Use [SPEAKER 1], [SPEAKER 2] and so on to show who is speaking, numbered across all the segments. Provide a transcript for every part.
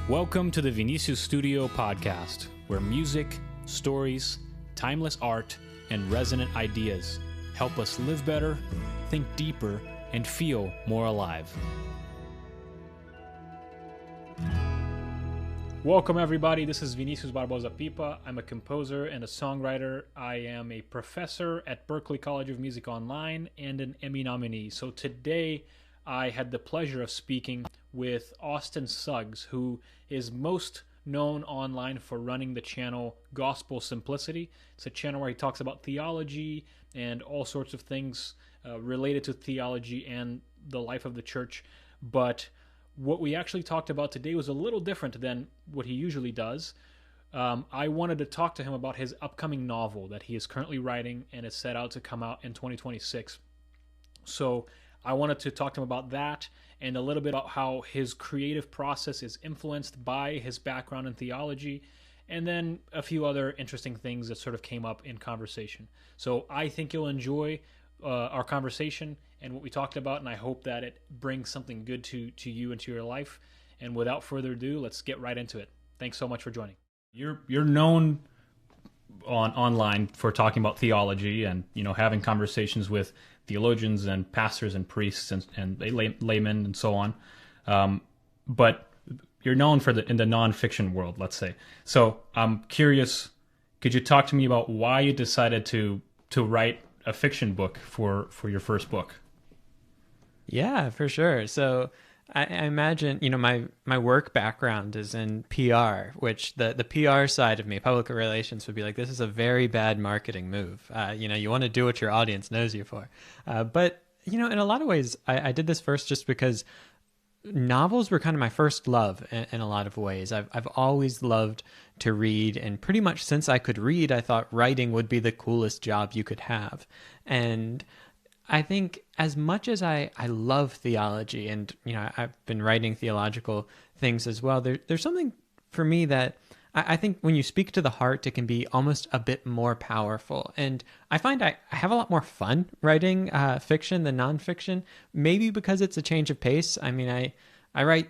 [SPEAKER 1] Welcome to the Vinicius Studio podcast, where music, stories, timeless art, and resonant ideas help us live better, think deeper, and feel more alive. Welcome everybody, this is Vinicius Barbosa Pipa. I'm a composer and a songwriter. I am a professor at Berklee College of Music Online and an Emmy nominee. So today I had the pleasure of speaking with Austin Suggs, who is most known online for running the channel Gospel Simplicity. It's a channel where he talks about theology and all sorts of things related to theology and the life of the church. But what we actually talked about today was a little different than what he usually does. I wanted to talk to him about his upcoming novel that he is currently writing and is set out to come out in 2026. So I wanted to talk to him about that and a little bit about how his creative process is influenced by his background in theology, and then a few other interesting things that sort of came up in conversation. So I think you'll enjoy our conversation and what we talked about, and I hope that it brings something good to you and to your life. And without further ado, let's get right into it. Thanks so much for joining. You're known online for talking about theology and having conversations with theologians and pastors and priests and laymen and so on, but you're known for in the nonfiction world, let's say. So I'm curious, could you talk to me about why you decided to write a fiction book for your first book?
[SPEAKER 2] Yeah, for sure. So I imagine, my work background is in PR, which the PR side of me, public relations, would be like, this is a very bad marketing move. You want to do what your audience knows you for. But in a lot of ways, I did this first just because novels were kind of my first love in a lot of ways. I've always loved to read, and pretty much since I could read, I thought writing would be the coolest job you could have. And I think as much as I love theology, and I've been writing theological things as well, there's something for me that I think when you speak to the heart, it can be almost a bit more powerful. And I find I have a lot more fun writing fiction than nonfiction, maybe because it's a change of pace. I mean, I write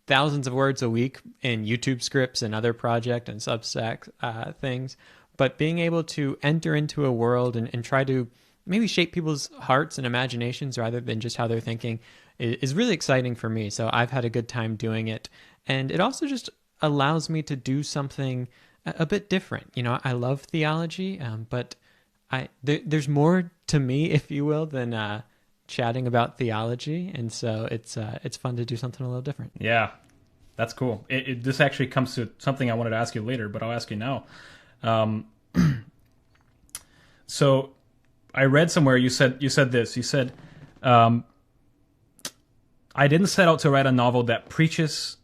[SPEAKER 2] thousands of words a week in YouTube scripts and other project and Substack things, but being able to enter into a world and try to maybe shape people's hearts and imaginations rather than just how they're thinking is really exciting for me. So I've had a good time doing it. And it also just allows me to do something a bit different. I love theology, but there's more to me, if you will, than chatting about theology. And so it's fun to do something a little different.
[SPEAKER 1] Yeah, that's cool. This actually comes to something I wanted to ask you later, but I'll ask you now. So I read somewhere you said this. You said, I didn't set out to write a novel that preaches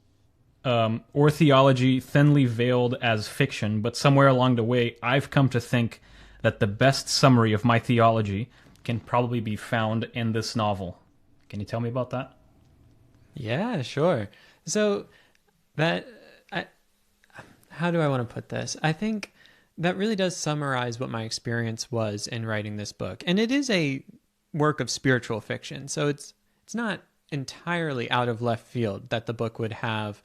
[SPEAKER 1] or theology thinly veiled as fiction, but somewhere along the way, I've come to think that the best summary of my theology can probably be found in this novel. Can you tell me about that?
[SPEAKER 2] Yeah, sure. So how do I want to put this? I think that really does summarize what my experience was in writing this book. And it is a work of spiritual fiction. So it's not entirely out of left field that the book would have,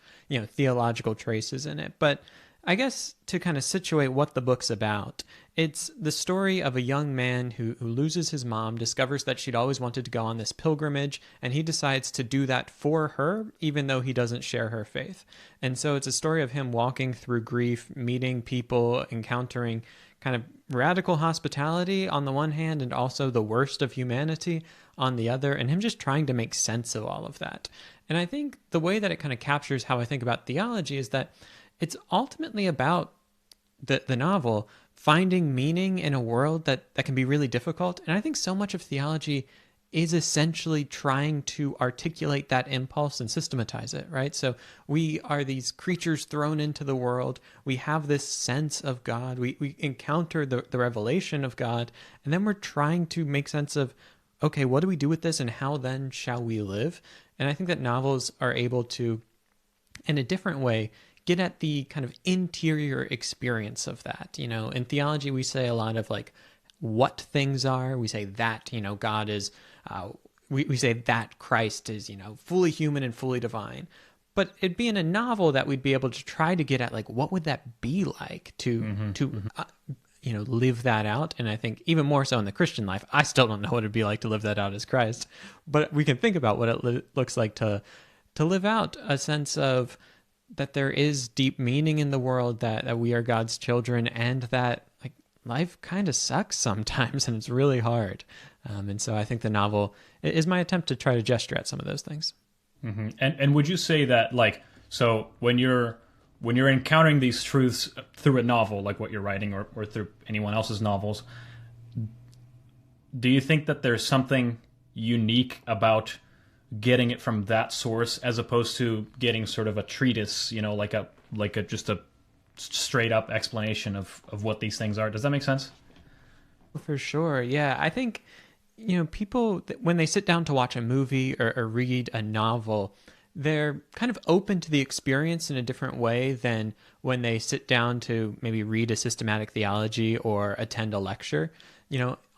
[SPEAKER 2] theological traces in it. But I guess to kind of situate what the book's about, it's the story of a young man who loses his mom, discovers that she'd always wanted to go on this pilgrimage, and he decides to do that for her, even though he doesn't share her faith. And so it's a story of him walking through grief, meeting people, encountering kind of radical hospitality on the one hand, and also the worst of humanity on the other, and him just trying to make sense of all of that. And I think the way that it kind of captures how I think about theology is that it's ultimately about the novel finding meaning in a world that can be really difficult. And I think so much of theology is essentially trying to articulate that impulse and systematize it, right? So we are these creatures thrown into the world. We have this sense of God. We encounter the revelation of God, and then we're trying to make sense of, okay, what do we do with this, and how then shall we live? And I think that novels are able to, in a different way, get at the kind of interior experience of that. In theology, we say a lot of like what things are. We say that, God is, we say that Christ is, fully human and fully divine. but it'd be in a novel that we'd be able to try to get at, like, what would that be like to live that out. And I think even more so in the Christian life, I still don't know what it'd be like to live that out as Christ, but we can think about what it looks like to live out a sense of that there is deep meaning in the world, that we are God's children, and that, like, life kind of sucks sometimes and it's really hard. And so I think the novel is my attempt to try to gesture at some of those things.
[SPEAKER 1] Mm-hmm. And would you say that, like, so when you're encountering these truths through a novel, like what you're writing, or through anyone else's novels, do you think that there's something unique about getting it from that source as opposed to getting sort of a treatise, like a just a straight up explanation of what these things are? Does that make sense?
[SPEAKER 2] For sure. Yeah. I think, people, when they sit down to watch a movie or read a novel, they're kind of open to the experience in a different way than when they sit down to maybe read a systematic theology or attend a lecture.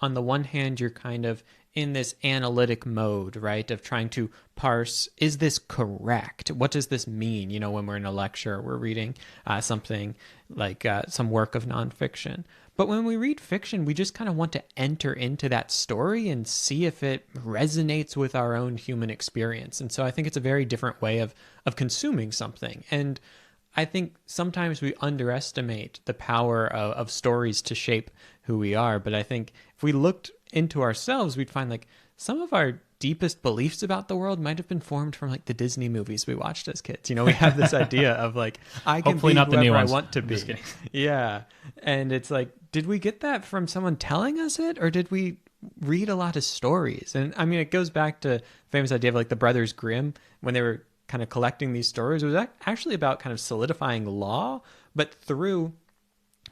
[SPEAKER 2] On the one hand, you're kind of in this analytic mode, right, of trying to parse, is this correct? What does this mean? When we're in a lecture, we're reading something like some work of nonfiction. But when we read fiction, we just kind of want to enter into that story and see if it resonates with our own human experience. And so I think it's a very different way of consuming something. And I think sometimes we underestimate the power of stories to shape who we are. But I think if we looked into ourselves, we'd find, like, some of our deepest beliefs about the world might have been formed from, like, the Disney movies we watched as kids. We have this idea of, like, I can
[SPEAKER 1] hopefully
[SPEAKER 2] be
[SPEAKER 1] not the new
[SPEAKER 2] whoever I
[SPEAKER 1] ones.
[SPEAKER 2] want to be.
[SPEAKER 1] Just kidding.
[SPEAKER 2] Yeah. And it's like, did we get that from someone telling us it, or did we read a lot of stories? And I mean, it goes back to the famous idea of, like, the Brothers Grimm, when they were kind of collecting these stories. It was actually about kind of solidifying law, but through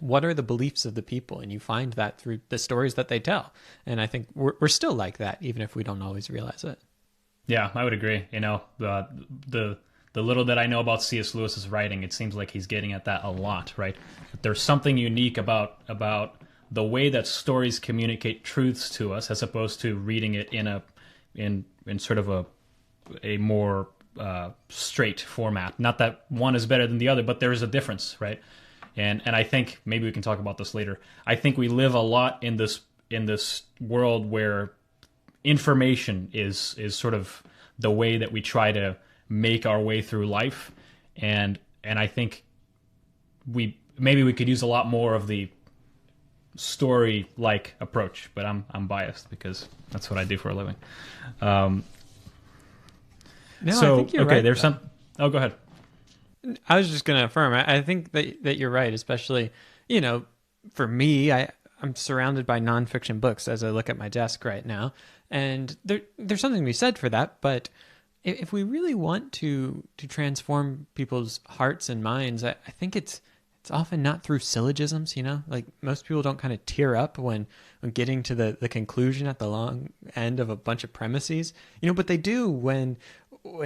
[SPEAKER 2] what are the beliefs of the people, and you find that through the stories that they tell. And I think we're still like that, even if we don't always realize it.
[SPEAKER 1] Yeah, I would agree. The little that I know about C.S. Lewis's writing, it seems like he's getting at that a lot, right? There's something unique about the way that stories communicate truths to us, as opposed to reading it in sort of a more straight format. Not that one is better than the other, but there is a difference, right? And I think maybe we can talk about this later. I think we live a lot in this world where information is sort of the way that we try to make our way through life, and I think we could use a lot more of the story-like approach. But I'm biased because that's what I do for a living.
[SPEAKER 2] No,
[SPEAKER 1] So
[SPEAKER 2] I think you're
[SPEAKER 1] okay,
[SPEAKER 2] right,
[SPEAKER 1] there's
[SPEAKER 2] though.
[SPEAKER 1] some. Oh, go ahead.
[SPEAKER 2] I was just going to affirm. I think that you're right, especially, for me, I'm surrounded by nonfiction books as I look at my desk right now. And there's something to be said for that. But if we really want to transform people's hearts and minds, I think it's often not through syllogisms, like most people don't kind of tear up when getting to the conclusion at the long end of a bunch of premises, but they do when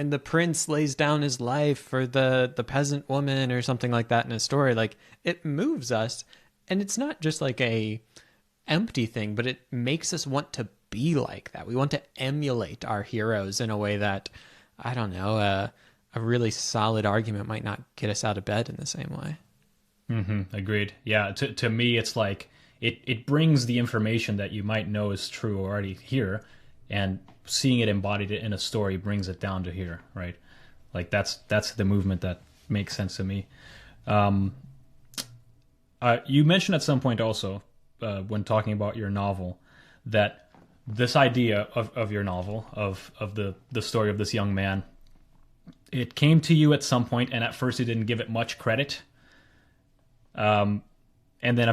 [SPEAKER 2] the prince lays down his life for the peasant woman or something like that in a story. Like, it moves us, and it's not just like a empty thing, but it makes us want to be like that. We want to emulate our heroes in a way that, I don't know, a really solid argument might not get us out of bed in the same way.
[SPEAKER 1] Mm-hmm. Agreed. Yeah. To me, it's like it brings the information that you might know is true already here, and seeing it embodied in a story brings it down to here, right? Like that's the movement that makes sense to me. You mentioned at some point also, when talking about your novel, that this idea of your novel, of the story of this young man, it came to you at some point, and at first you didn't give it much credit. And then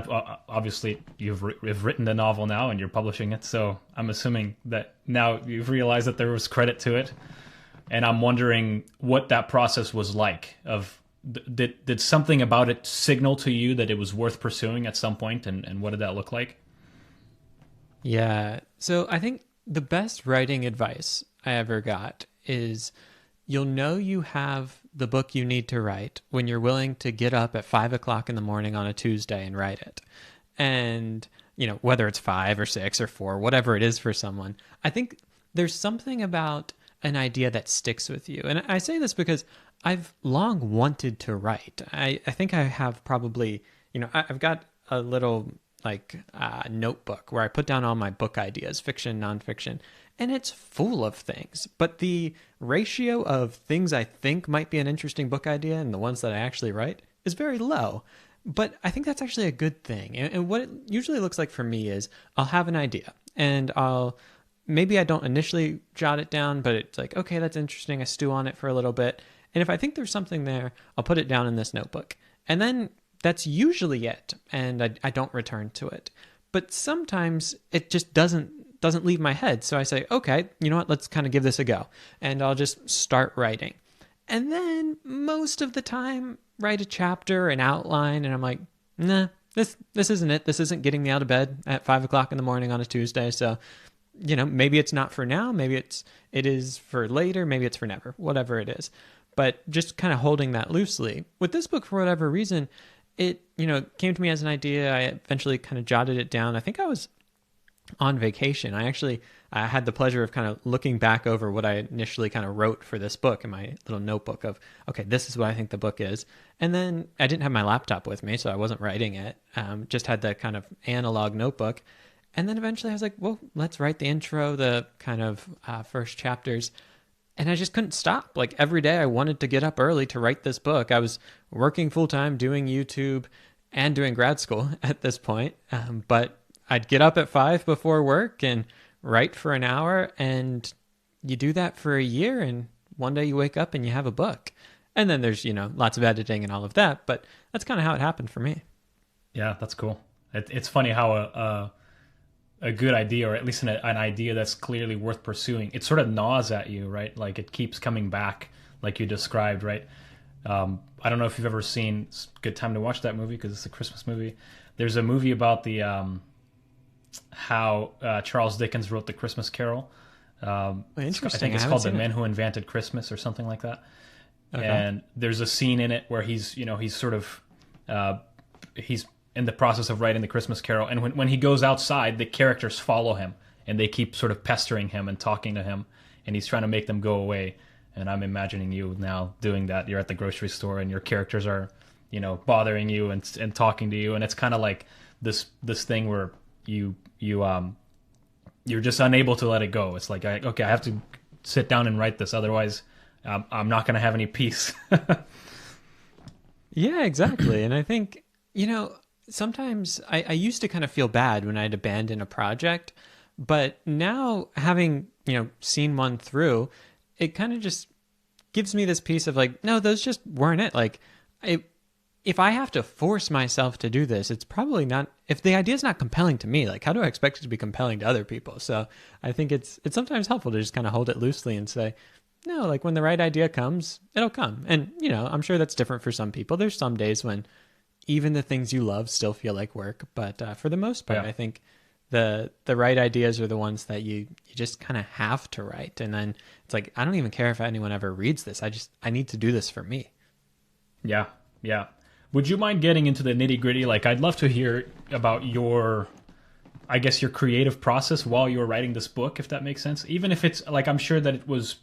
[SPEAKER 1] obviously you've written the novel now and you're publishing it. So I'm assuming that now you've realized that there was credit to it. And I'm wondering what that process was like. Did something about it signal to you that it was worth pursuing at some point? And what did that look like?
[SPEAKER 2] Yeah. So I think the best writing advice I ever got is you'll know you have the book you need to write when you're willing to get up at 5 o'clock in the morning on a Tuesday and write it. And, whether it's 5 or 6 or 4, whatever it is for someone, I think there's something about an idea that sticks with you. And I say this because I've long wanted to write. I think I have probably, I've got a little like notebook where I put down all my book ideas, fiction, nonfiction, and it's full of things. But the ratio of things I think might be an interesting book idea and the ones that I actually write is very low. But I think that's actually a good thing. And what it usually looks like for me is I'll have an idea and maybe I don't initially jot it down, but it's like, okay, that's interesting. I stew on it for a little bit. And if I think there's something there, I'll put it down in this notebook. And then that's usually it. And I don't return to it. But sometimes it just doesn't leave my head. So I say, okay, you know what? Let's kind of give this a go. And I'll just start writing. And then most of the time, write a chapter, an outline, and I'm like, nah, this isn't it. This isn't getting me out of bed at 5 o'clock in the morning on a Tuesday. So, maybe it's not for now. Maybe it is for later. Maybe it's for never, whatever it is. But just kind of holding that loosely. With this book, for whatever reason, it, came to me as an idea. I eventually kind of jotted it down. I think I was on vacation. I had the pleasure of kind of looking back over what I initially kind of wrote for this book in my little notebook of, okay, this is what I think the book is. And then I didn't have my laptop with me, so I wasn't writing it. Just had that kind of analog notebook. And then eventually I was like, well, let's write the intro, the kind of first chapters. And I just couldn't stop. Like every day I wanted to get up early to write this book. I was working full time, doing YouTube and doing grad school at this point. But I'd get up at 5 before work and write for an hour, and you do that for a year, and one day you wake up and you have a book. And then there's, lots of editing and all of that, but that's kind of how it happened for me.
[SPEAKER 1] Yeah, that's cool. It's funny how a good idea, or at least an idea that's clearly worth pursuing, it sort of gnaws at you, right? Like it keeps coming back, like you described, right? I don't know if you've ever seen, it's a good time to watch that movie because it's a Christmas movie. There's a movie about the how Charles Dickens wrote the Christmas Carol.
[SPEAKER 2] Interesting.
[SPEAKER 1] I think it's called The Men Who Invented Christmas or something like that. Okay. And there's a scene in it where he's sort of he's in the process of writing the Christmas Carol, and when he goes outside, the characters follow him and they keep sort of pestering him and talking to him, and he's trying to make them go away. And I'm imagining you now doing that. You're at the grocery store and your characters are, bothering you and talking to you, and it's kind of like this thing where you're just unable to let it go. It's like, okay, I have to sit down and write this, otherwise I'm not going to have any peace.
[SPEAKER 2] Yeah, exactly. And I think, sometimes I used to kind of feel bad when I'd abandon a project, but now having, seen one through, it kind of just gives me this piece of like, no, those just weren't it. Like, if I have to force myself to do this, it's probably not, if the idea is not compelling to me, like how do I expect it to be compelling to other people? So I think it's sometimes helpful to just kind of hold it loosely and say, no, like when the right idea comes, it'll come. And, I'm sure that's different for some people. There's some days when even the things you love still feel like work. But for the most part, yeah. I think the right ideas are the ones that you just kind of have to write. And then it's like, I don't even care if anyone ever reads this. I need to do this for me.
[SPEAKER 1] Yeah. Yeah. Would you mind getting into the nitty gritty? Like, I'd love to hear about your creative process while you were writing this book, if that makes sense. Even if it's like, I'm sure that it was,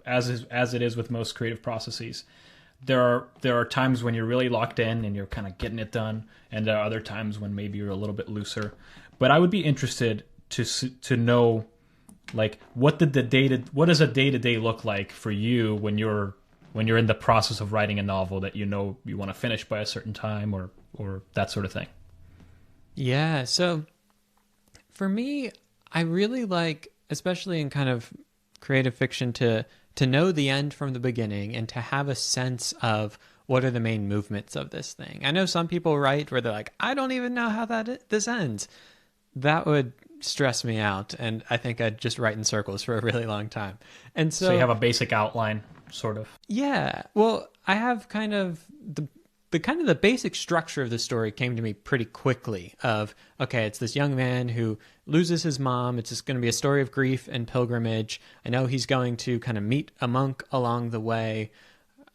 [SPEAKER 1] as it is with most creative processes, there are times when you're really locked in and you're kind of getting it done, and there are other times when maybe you're a little bit looser. But I would be interested to know, like, what does a day-to-day look like for you when you're in the process of writing a novel that you want to finish by a certain time, or that sort of thing?
[SPEAKER 2] Yeah, so for me, I really like, especially in kind of creative fiction, to know the end from the beginning and to have a sense of what are the main movements of this thing. I know some people write where they're like, I don't even know how this ends. That would stress me out, and I think I'd just write in circles for a really long time. And so
[SPEAKER 1] you have a basic outline, sort of.
[SPEAKER 2] Yeah. Well, I have kind of the basic structure of the story came to me pretty quickly of, okay, it's this young man who loses his mom. It's just going to be a story of grief and pilgrimage. I know he's going to kind of meet a monk along the way.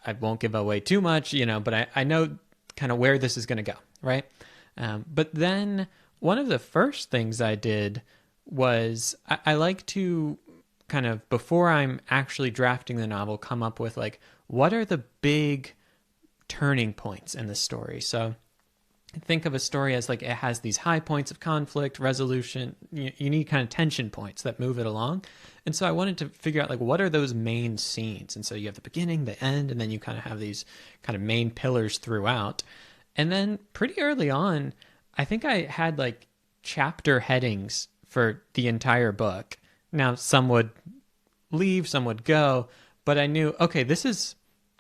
[SPEAKER 2] I won't give away too much, but I know kind of where this is going to go, right? But then one of the first things I did was I like to kind of, before I'm actually drafting the novel, come up with like, what are the big turning points in the story? So think of a story as like it has these high points of conflict, resolution. You need kind of tension points that move it along. And so I wanted to figure out like what are those main scenes. And so you have the beginning, the end, and then you kind of have these kind of main pillars throughout. And then pretty early on, I think I had like chapter headings for the entire book. Now some would leave, some would go, but I knew, okay, this is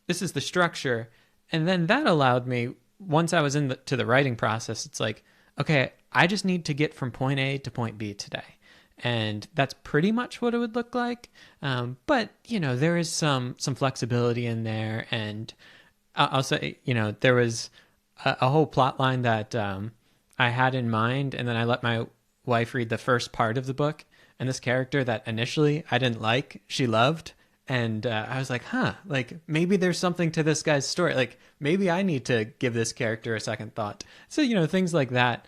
[SPEAKER 2] the structure. And then that allowed me, once I was to the writing process, it's like, okay, I just need to get from point A to point B today. And that's pretty much what it would look like. But, there is some flexibility in there. And I'll say, there was a whole plot line that I had in mind. And then I let my wife read the first part of the book. And this character that initially I didn't like, she loved. And I was like, like maybe there's something to this guy's story. Like maybe I need to give this character a second thought. So, things like that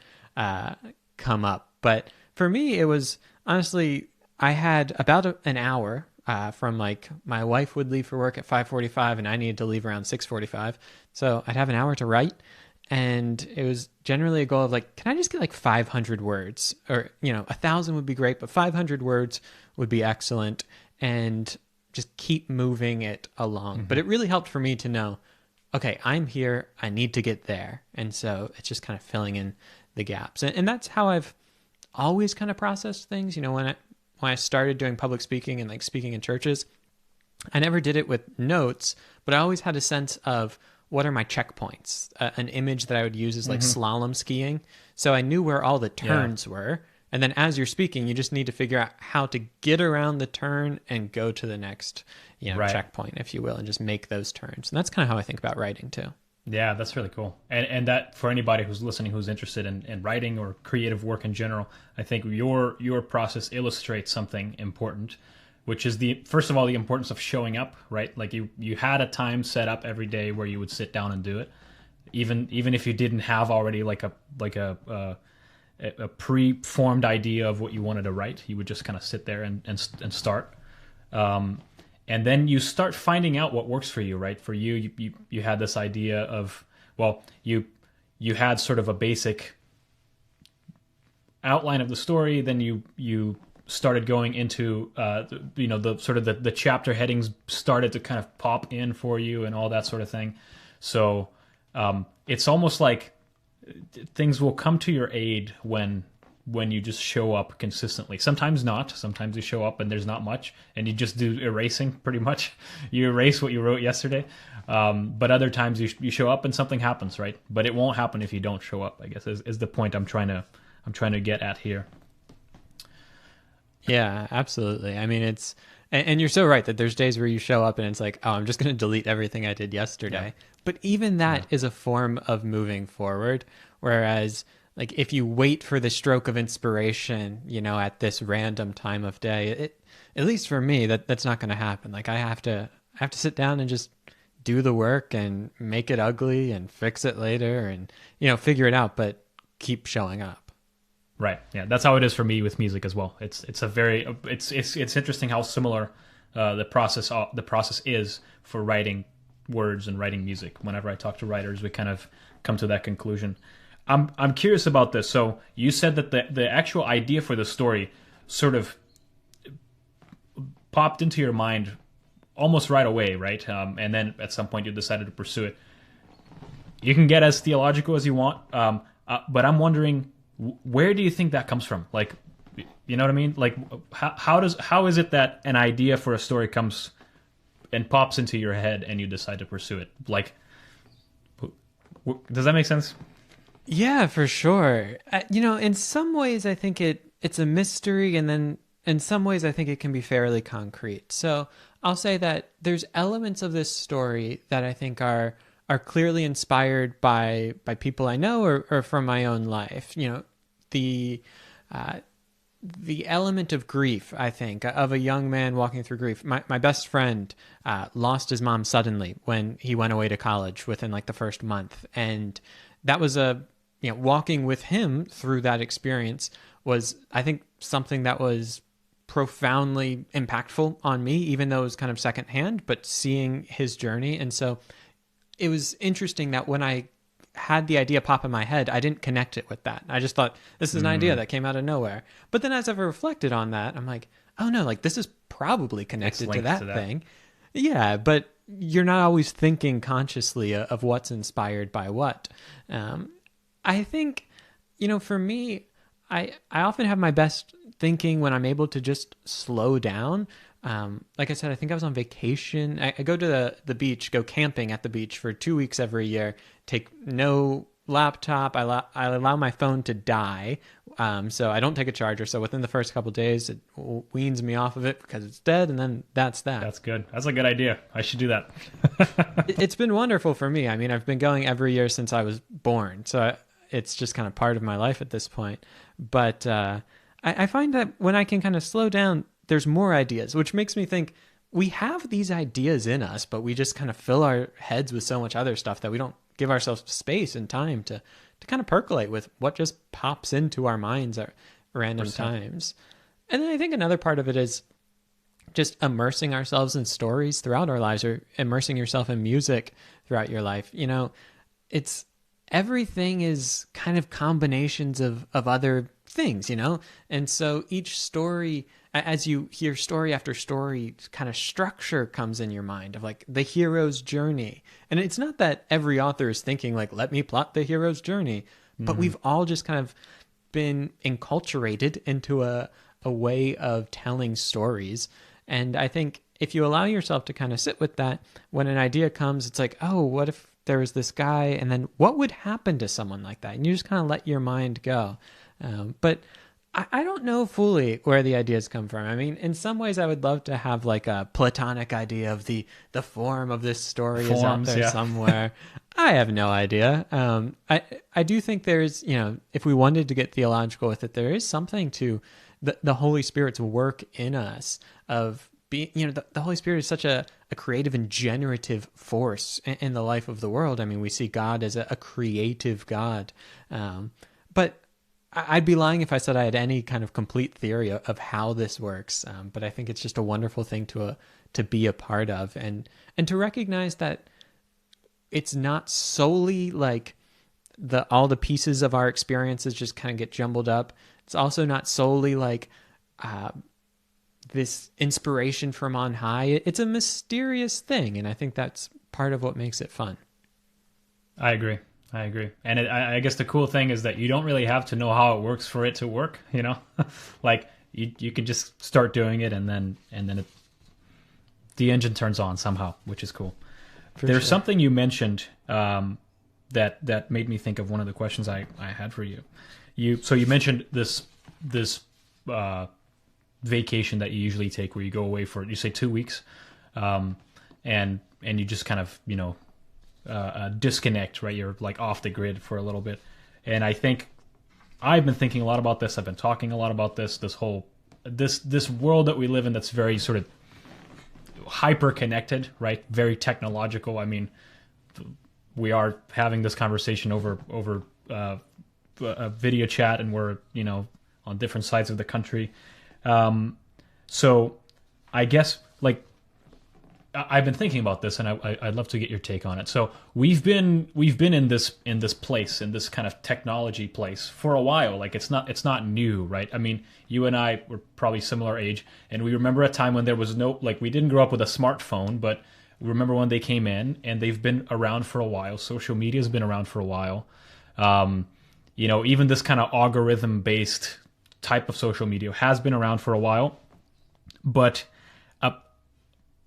[SPEAKER 2] come up. But for me, it was honestly, I had about an hour from like my wife would leave for work at 5:45 and I needed to leave around 6:45. So I'd have an hour to write. And it was generally a goal of like, can I just get like 500 words? Or, 1,000 would be great, but 500 words would be excellent. And just keep moving it along. Mm-hmm. But it really helped for me to know, okay, I'm here, I need to get there. And so it's just kind of filling in the gaps. And that's how I've always kind of processed things. When I started doing public speaking and like speaking in churches, I never did it with notes, but I always had a sense of what are my checkpoints? An image that I would use is like slalom skiing. So I knew where all the turns were. And then as you're speaking, you just need to figure out how to get around the turn and go to the next, checkpoint, if you will, and just make those turns. And that's kind of how I think about writing too.
[SPEAKER 1] Yeah, that's really cool. And that for anybody who's listening, who's interested in writing or creative work in general, I think your process illustrates something important, which is first of all, the importance of showing up, right? Like you had a time set up every day where you would sit down and do it. Even if you didn't have already like a pre-formed idea of what you wanted to write, you would just kind of sit there and start. And then you start finding out what works for you, right? For you had this idea of, well, you had sort of a basic outline of the story, then you started going into, the chapter headings started to kind of pop in for you and all that sort of thing. So it's almost like things will come to your aid when you just show up consistently. Sometimes not. Sometimes you show up and there's not much, and you just do erasing pretty much. You erase what you wrote yesterday. But other times you show up and something happens, right? But it won't happen if you don't show up, I guess, is the point I'm trying to get at here.
[SPEAKER 2] Yeah, absolutely. I mean, and you're so right that there's days where you show up and it's like, oh, I'm just going to delete everything I did yesterday. Yeah. But even that is a form of moving forward. Whereas, like, if you wait for the stroke of inspiration, at this random time of day, at least for me, that's not going to happen. Like, I have to sit down and just do the work and make it ugly and fix it later and, figure it out, but keep showing up.
[SPEAKER 1] Right. Yeah, that's how it is for me with music as well. It's interesting how similar the process is for writing words and writing music. Whenever I talk to writers, we kind of come to that conclusion. I'm curious about this. So you said that the actual idea for the story sort of popped into your mind almost right away, right? And then at some point you decided to pursue it. You can get as theological as you want, but I'm wondering, where do you think that comes from? Like, you know what I mean? Like, how is it that an idea for a story comes and pops into your head and you decide to pursue it? Like, does that make sense?
[SPEAKER 2] Yeah, for sure. In some ways I think it's a mystery, and then in some ways I think it can be fairly concrete. So I'll say that there's elements of this story that I think are clearly inspired by people I know or from my own life. The element of grief, I think, of a young man walking through grief. My best friend lost his mom suddenly when he went away to college within like the first month. And that was walking with him through that experience was, I think, something that was profoundly impactful on me, even though it was kind of secondhand, but seeing his journey. And so it was interesting that when I had the idea pop in my head, I didn't connect it with that. I just thought, this is an idea that came out of nowhere. But then as I've reflected on that, I'm like, oh no, like this is probably connected to that thing. Yeah, but you're not always thinking consciously of what's inspired by what. I think, for me, I often have my best thinking when I'm able to just slow down. Like I said, I think I was on vacation. I go to the beach, go camping at the beach for 2 weeks every year, take no laptop. I allow my phone to die. So I don't take a charger. So within the first couple of days, it weans me off of it because it's dead. And then that's that.
[SPEAKER 1] That's good. That's a good idea. I should do that.
[SPEAKER 2] It's been wonderful for me. I mean, I've been going every year since I was born. So it's just kind of part of my life at this point. But I find that when I can kind of slow down, there's more ideas, which makes me think we have these ideas in us, but we just kind of fill our heads with so much other stuff that we don't give ourselves space and time to kind of percolate with what just pops into our minds at random times. And then I think another part of it is just immersing ourselves in stories throughout our lives, or immersing yourself in music throughout your life. It's everything is kind of combinations of other things, and so each story, as you hear story after story, kind of structure comes in your mind of like the hero's journey. And it's not that every author is thinking like, let me plot the hero's journey, but we've all just kind of been enculturated into a way of telling stories. And I think if you allow yourself to kind of sit with that, when an idea comes, it's like, oh, what if there was this guy, and then what would happen to someone like that? And you just kind of let your mind go. But I don't know fully where the ideas come from. I mean, in some ways I would love to have like a Platonic idea of the form of this story is out there somewhere. I have no idea. I do think there's, if we wanted to get theological with it, there is something to the Holy Spirit's work in us of being, the Holy Spirit is such a creative and generative force in the life of the world. I mean, we see God as a creative God. But I'd be lying if I said I had any kind of complete theory of how this works. But I think it's just a wonderful thing to be a part of, and to recognize that it's not solely like all the pieces of our experiences just kind of get jumbled up. It's also not solely like this inspiration from on high. It's a mysterious thing, and I think that's part of what makes it fun.
[SPEAKER 1] I agree. And I guess the cool thing is that you don't really have to know how it works for it to work, like you can just start doing it, and then the engine turns on somehow, which is cool. There's something you mentioned that made me think of one of the questions I had for you. So you mentioned this vacation that you usually take, where you go away for, you say 2 weeks, and you just kind of disconnect, right? You're like off the grid for a little bit. And I think I've been thinking a lot about this. I've been talking a lot about this whole world that we live in, that's very sort of hyper connected, right? Very technological. I mean, we are having this conversation over a video chat, and we're, on different sides of the country. So I guess, like, I've been thinking about this, and I'd love to get your take on it. So we've been in this place, in this kind of technology place for a while. Like, it's not new, right? I mean, you and I were probably similar age, and we remember a time when there was no, like, we didn't grow up with a smartphone, but we remember when they came in, and they've been around for a while. Social media has been around for a while. Even this kind of algorithm-based type of social media has been around for a while, but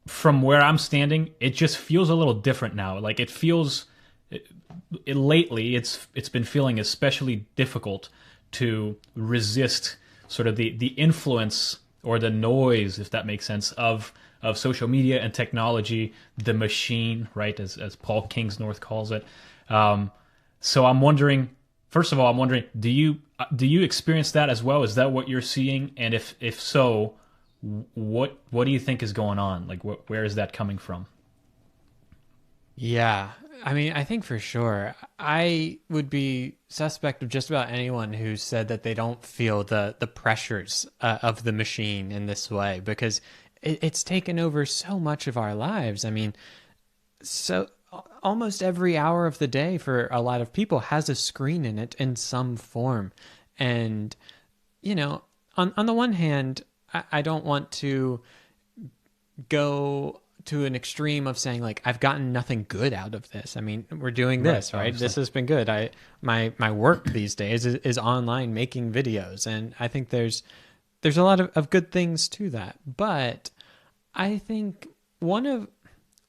[SPEAKER 1] from where I'm standing, it just feels a little different now. Like, it feels lately, it's been feeling especially difficult to resist sort of the influence or the noise, if that makes sense, of social media and technology, the machine, right, as Paul Kingsnorth calls it. So I'm wondering, first of all, do you experience that as well? Is that what you're seeing? And if so, what do you think is going on? Like, where is that coming from?
[SPEAKER 2] Yeah, I mean, I think for sure. I would be suspect of just about anyone who said that they don't feel the pressures of the machine in this way, because it's taken over so much of our lives. I mean, so almost every hour of the day for a lot of people has a screen in it in some form. And, on the one hand, I don't want to go to an extreme of saying like I've gotten nothing good out of this. I mean, we're doing this, right? Obviously. This has been good. My work these days is online making videos, and I think there's a lot of good things to that. But I think one of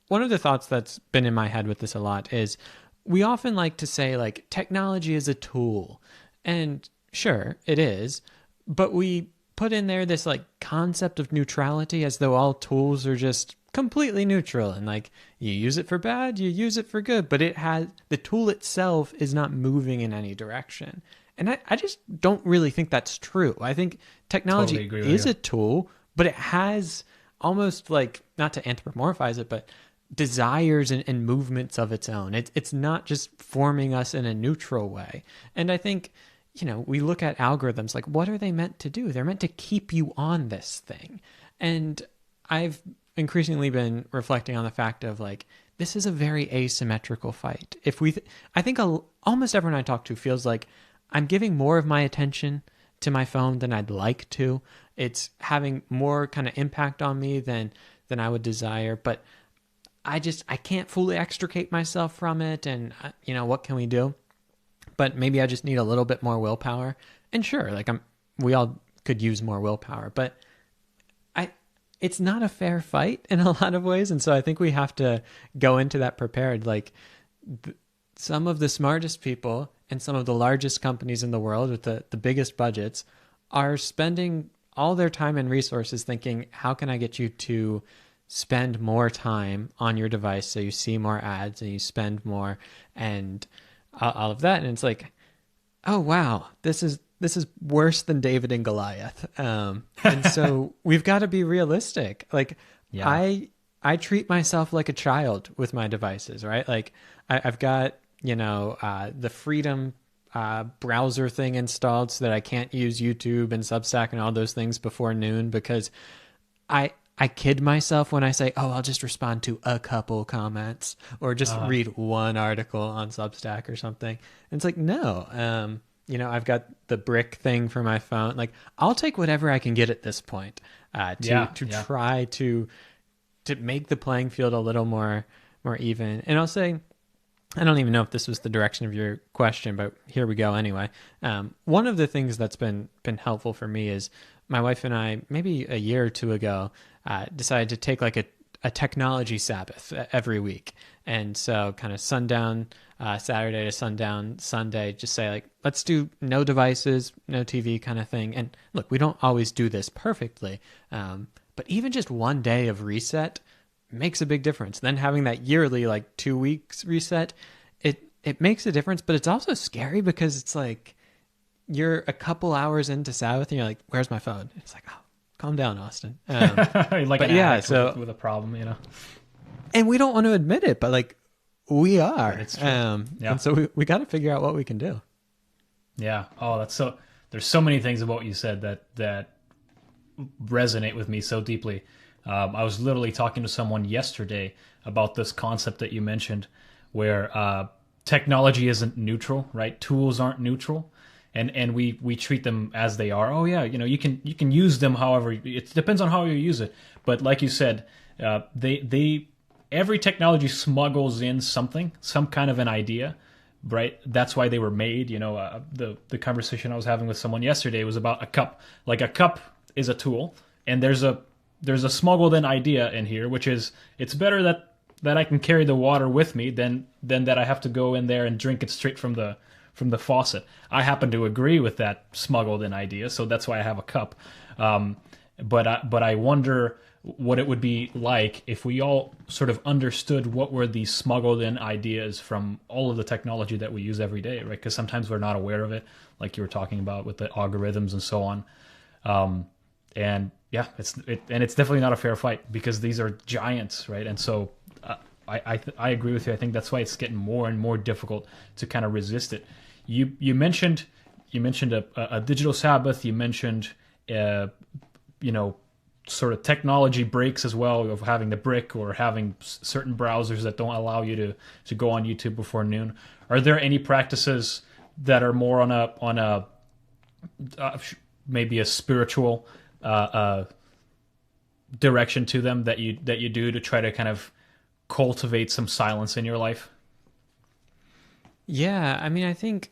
[SPEAKER 2] the thoughts that's been in my head with this a lot is we often like to say like technology is a tool, and sure it is, but we put in there this like concept of neutrality as though all tools are just completely neutral, and like you use it for bad, you use it for good, but the tool itself is not moving in any direction. And I just don't really think that's true. I think technology is a tool, but it has almost like, not to anthropomorphize it, but desires and movements of its own. It's not just forming us in a neutral way. And I think, we look at algorithms like, what are they meant to do? They're meant to keep you on this thing. And I've increasingly been reflecting on the fact of like, this is a very asymmetrical fight. I think almost everyone I talk to feels like I'm giving more of my attention to my phone than I'd like to. It's having more kind of impact on me than I would desire, but I can't fully extricate myself from it. And what can we do? But maybe I just need a little bit more willpower. And sure, like we all could use more willpower, but it's not a fair fight in a lot of ways. And so I think we have to go into that prepared. Like some of the smartest people and some of the largest companies in the world with the biggest budgets are spending all their time and resources thinking, how can I get you to spend more time on your device so you see more ads and you spend more and all of that. And it's like, oh, wow, this is worse than David and Goliath. And so we've got to be realistic. Like, yeah. I treat myself like a child with my devices, right? Like I've got, the Freedom browser thing installed so that I can't use YouTube and Substack and all those things before noon, because I kid myself when I say, oh, I'll just respond to a couple comments or just read one article on Substack or something. And it's like, no, I've got the brick thing for my phone. Like I'll take whatever I can get at this point to try to make the playing field a little more even. And I'll say, I don't even know if this was the direction of your question, but here we go anyway. One of the things that's been helpful for me is my wife and I, maybe a year or two ago, decided to take like a technology Sabbath every week. And so kind of sundown Saturday to sundown Sunday, just say like, let's do no devices, no TV kind of thing. And look, we don't always do this perfectly, but even just one day of reset makes a big difference. Then having that yearly, like 2 weeks reset, it makes a difference, but it's also scary because it's like you're a couple hours into Sabbath and you're like, where's my phone? It's like, oh, calm down, Austin.
[SPEAKER 1] Like an addict with a problem,
[SPEAKER 2] And we don't want to admit it, but like we are.
[SPEAKER 1] It's true. Yeah.
[SPEAKER 2] And so we got to figure out what we can do.
[SPEAKER 1] Yeah. Oh, there's so many things about what you said that resonate with me so deeply. I was literally talking to someone yesterday about this concept that you mentioned, where technology isn't neutral, right? Tools aren't neutral, and we treat them as they are. Oh yeah, you can use them however. It depends on how you use it. But like you said, every technology smuggles in something, some kind of an idea, right? That's why they were made. The conversation I was having with someone yesterday was about a cup. Like a cup is a tool, and there's a smuggled in idea in here, which is it's better that I can carry the water with me than that I have to go in there and drink it straight from the faucet. I happen to agree with that smuggled in idea, so that's why I have a cup. But I wonder what it would be like if we all sort of understood what were these smuggled in ideas from all of the technology that we use every day, right? Because sometimes we're not aware of it, like you were talking about with the algorithms and so on. And yeah, it's definitely not a fair fight because these are giants, right? And so I agree with you. I think that's why it's getting more and more difficult to kind of resist it. You mentioned a digital Sabbath. You mentioned sort of technology breaks as well, of having the brick or having certain browsers that don't allow you to go on YouTube before noon. Are there any practices that are more on a maybe a spiritual direction to them that you do to try to kind of cultivate some silence in your life?
[SPEAKER 2] Yeah, I mean, I think,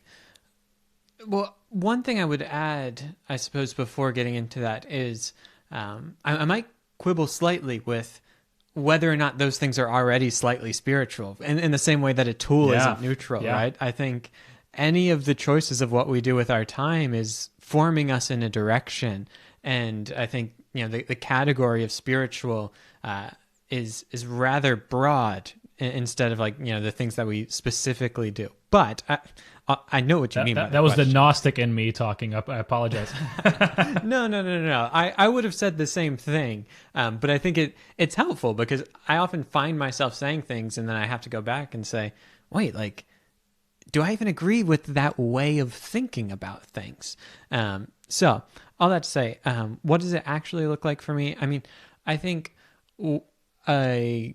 [SPEAKER 2] well, one thing I would add, I suppose, before getting into that is I might quibble slightly with whether or not those things are already slightly spiritual, in the same way that a tool isn't neutral, right? I think any of the choices of what we do with our time is forming us in a direction. And I think, the category of spiritual is rather broad instead of the things that we specifically do. But I know what you mean by that.
[SPEAKER 1] That was the Gnostic in me talking up. I apologize.
[SPEAKER 2] No. I would have said the same thing. But I think it's helpful because I often find myself saying things and then I have to go back and say, wait, do I even agree with that way of thinking about things? So all that to say, what does it actually look like for me? I mean, I think a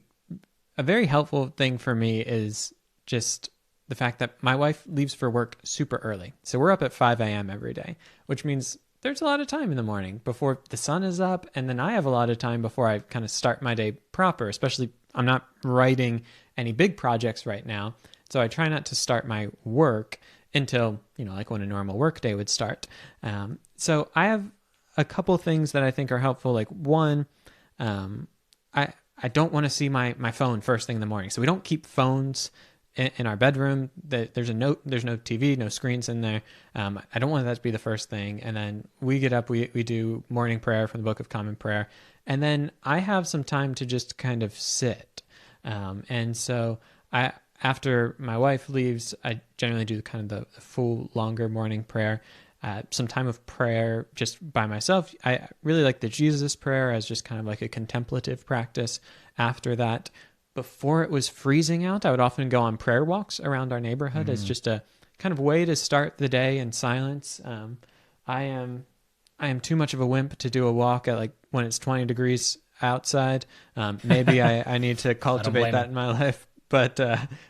[SPEAKER 2] very helpful thing for me is just the fact that my wife leaves for work super early. So we're up at 5 a.m. every day, which means there's a lot of time in the morning before the sun is up. And then I have a lot of time before I kind of start my day proper, especially I'm not writing any big projects right now. So I try not to start my work until, when a normal work day would start. So I have a couple things that I think are helpful. Like one, I don't want to see my phone first thing in the morning. So we don't keep phones in our bedroom. There's no TV, no screens in there. I don't want that to be the first thing. And then we get up, we do morning prayer from the Book of Common Prayer. And then I have some time to just kind of sit. And so after my wife leaves, I generally do kind of the full longer morning prayer. Some time of prayer just by myself. I really like the Jesus prayer as just kind of like a contemplative practice. After that, before it was freezing out, I would often go on prayer walks around our neighborhood as just a kind of way to start the day in silence. I am too much of a wimp to do a walk at when it's 20 degrees outside. Maybe I need to cultivate that in my life. But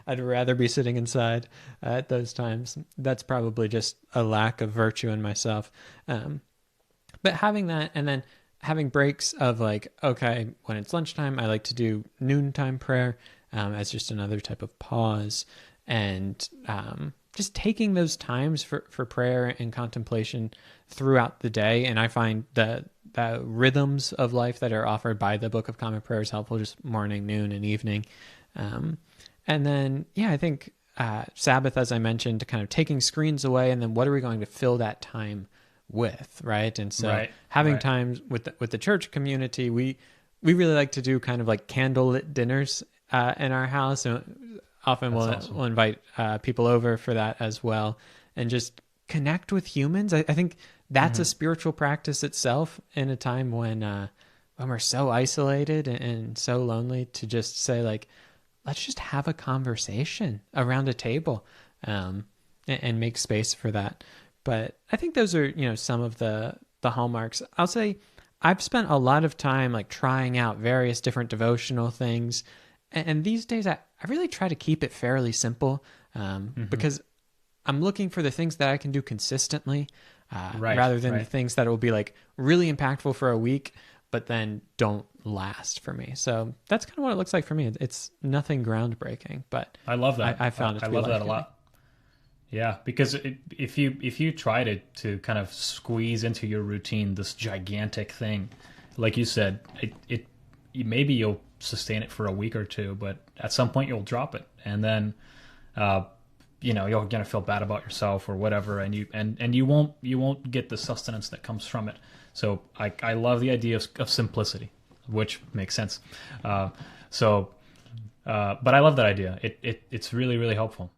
[SPEAKER 2] I'd rather be sitting inside at those times. That's probably just a lack of virtue in myself. But having that and then having breaks of okay, when it's lunchtime, I like to do noontime prayer as just another type of pause. And just taking those times for prayer and contemplation throughout the day. And I find the rhythms of life that are offered by the Book of Common Prayer is helpful, just morning, noon, and evening. And then, I think Sabbath, as I mentioned, kind of taking screens away, and then what are we going to fill that time with, right? And so having times with the church community, we really like to do kind of candlelit dinners in our house, and often we'll invite people over for that as well, and just connect with humans. I think that's a spiritual practice itself in a time when we're so isolated and so lonely, to just say let's just have a conversation around a table and make space for that. But I think those are, some of the hallmarks. I'll say I've spent a lot of time trying out various different devotional things. And these days I really try to keep it fairly simple because I'm looking for the things that I can do consistently rather than the things that will be really impactful for a week, but then don't last for me. So that's kind of what it looks like for me. It's nothing groundbreaking, but
[SPEAKER 1] I love that.
[SPEAKER 2] I found it to be
[SPEAKER 1] love that a lot. Yeah, because if you try to kind of squeeze into your routine this gigantic thing, like you said, maybe you'll sustain it for a week or two, but at some point you'll drop it, and then you're gonna feel bad about yourself or whatever, and you won't get the sustenance that comes from it. So I love the idea of simplicity, which makes sense. But I love that idea. It's really, really helpful.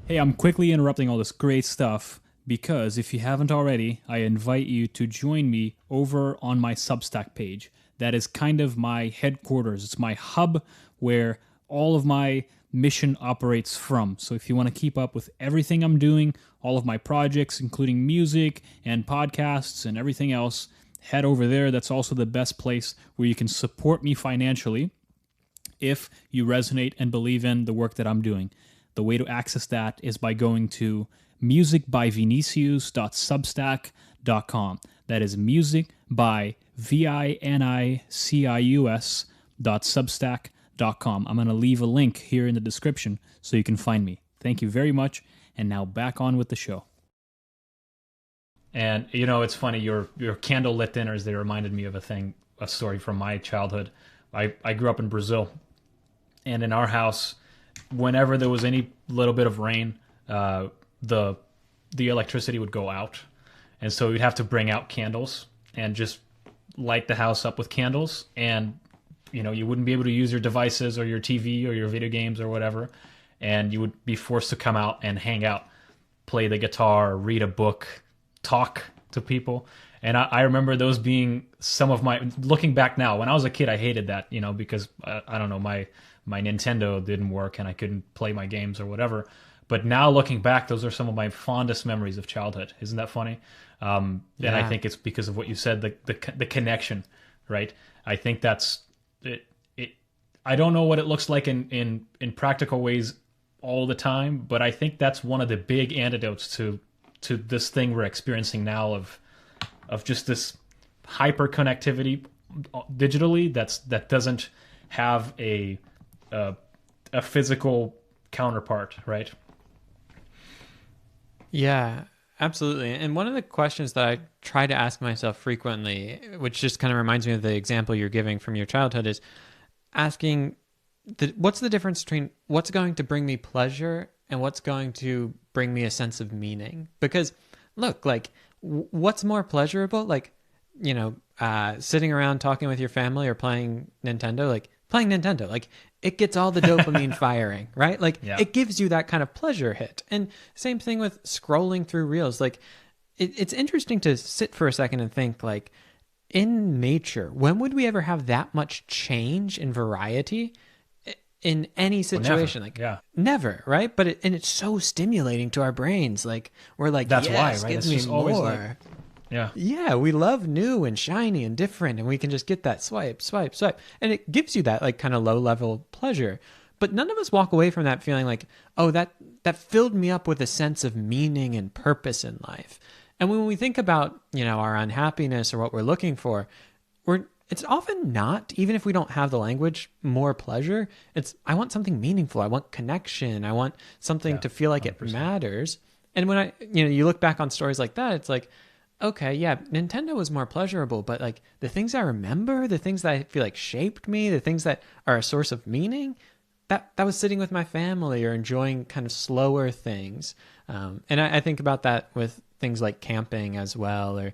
[SPEAKER 1] Hey, I'm quickly interrupting all this great stuff because if you haven't already, I invite you to join me over on my Substack page. that is kind of my headquarters. It's my hub where all of my mission operates from. So if you want to keep up with everything I'm doing, all of my projects, including music and podcasts and everything else, head over there. That's also the best place where you can support me financially if you resonate and believe in the work that I'm doing. The way to access that is by going to musicbyvinicius.substack.com. That is musicbyvinicius.substack.com. I'm going to leave a link here in the description so you can find me. Thank you very much. And now back on with the show. And, it's funny, your candlelit dinners, they reminded me of a story from my childhood. I grew up in Brazil, and in our house, whenever there was any little bit of rain, the electricity would go out. And so you'd have to bring out candles and just light the house up with candles. And, you wouldn't be able to use your devices or your TV or your video games or whatever. And you would be forced to come out and hang out, play the guitar, read a book, talk to people. And I remember those being some of my, looking back now, when I was a kid, I hated that, because I don't know, my Nintendo didn't work and I couldn't play my games or whatever. But now looking back, those are some of my fondest memories of childhood. Isn't that funny? And I think it's because of what you said, the connection, right? I think that's it. I don't know what it looks like in practical ways all the time, but I think that's one of the big antidotes to this thing we're experiencing now of just this hyper connectivity digitally that doesn't have a physical counterpart, right?
[SPEAKER 2] Yeah, absolutely. And one of the questions that I try to ask myself frequently, which just kind of reminds me of the example you're giving from your childhood, is asking, what's the difference between what's going to bring me pleasure and what's going to bring me a sense of meaning? Because look, like, what's more pleasurable? Like, sitting around talking with your family or playing Nintendo, like it gets all the dopamine firing, right? Like, It gives you that kind of pleasure hit. And same thing with scrolling through reels. Like, it's interesting to sit for a second and think, like, in nature, when would we ever have that much change in variety in any situation? Never, right? But it's so stimulating to our brains. Like, we're like, that's yes, why, right? Gives me more. Yeah, we love new and shiny and different, and we can just get that swipe, and it gives you that like kind of low level pleasure. But none of us walk away from that feeling like, oh, that filled me up with a sense of meaning and purpose in life. And when we think about, our unhappiness or what we're looking for, it's often not, even if we don't have the language, more pleasure. It's, I want something meaningful. I want connection. I want something to feel like 100%. It matters. And when you look back on stories like that, it's like, okay, yeah, Nintendo was more pleasurable, but like the things I remember, the things that I feel like shaped me, the things that are a source of meaning, that was sitting with my family or enjoying kind of slower things. And I think about that with things like camping as well, or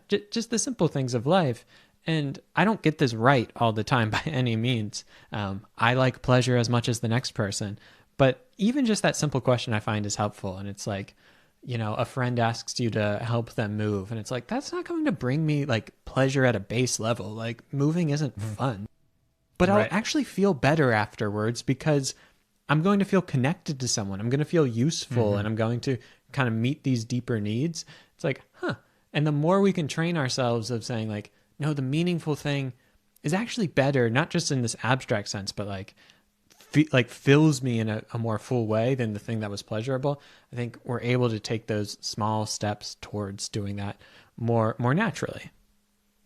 [SPEAKER 2] just the simple things of life. And I don't get this right all the time by any means. I like pleasure as much as the next person. But even just that simple question I find is helpful. And it's like, a friend asks you to help them move. And it's like, that's not going to bring me like pleasure at a base level. Like, moving isn't fun. But I'll actually feel better afterwards because I'm going to feel connected to someone. I'm going to feel useful and I'm going to kind of meet these deeper needs. It's like, And the more we can train ourselves of saying like, no, the meaningful thing is actually better, not just in this abstract sense, but like fills me in a more full way than the thing that was pleasurable. I think we're able to take those small steps towards doing that more naturally.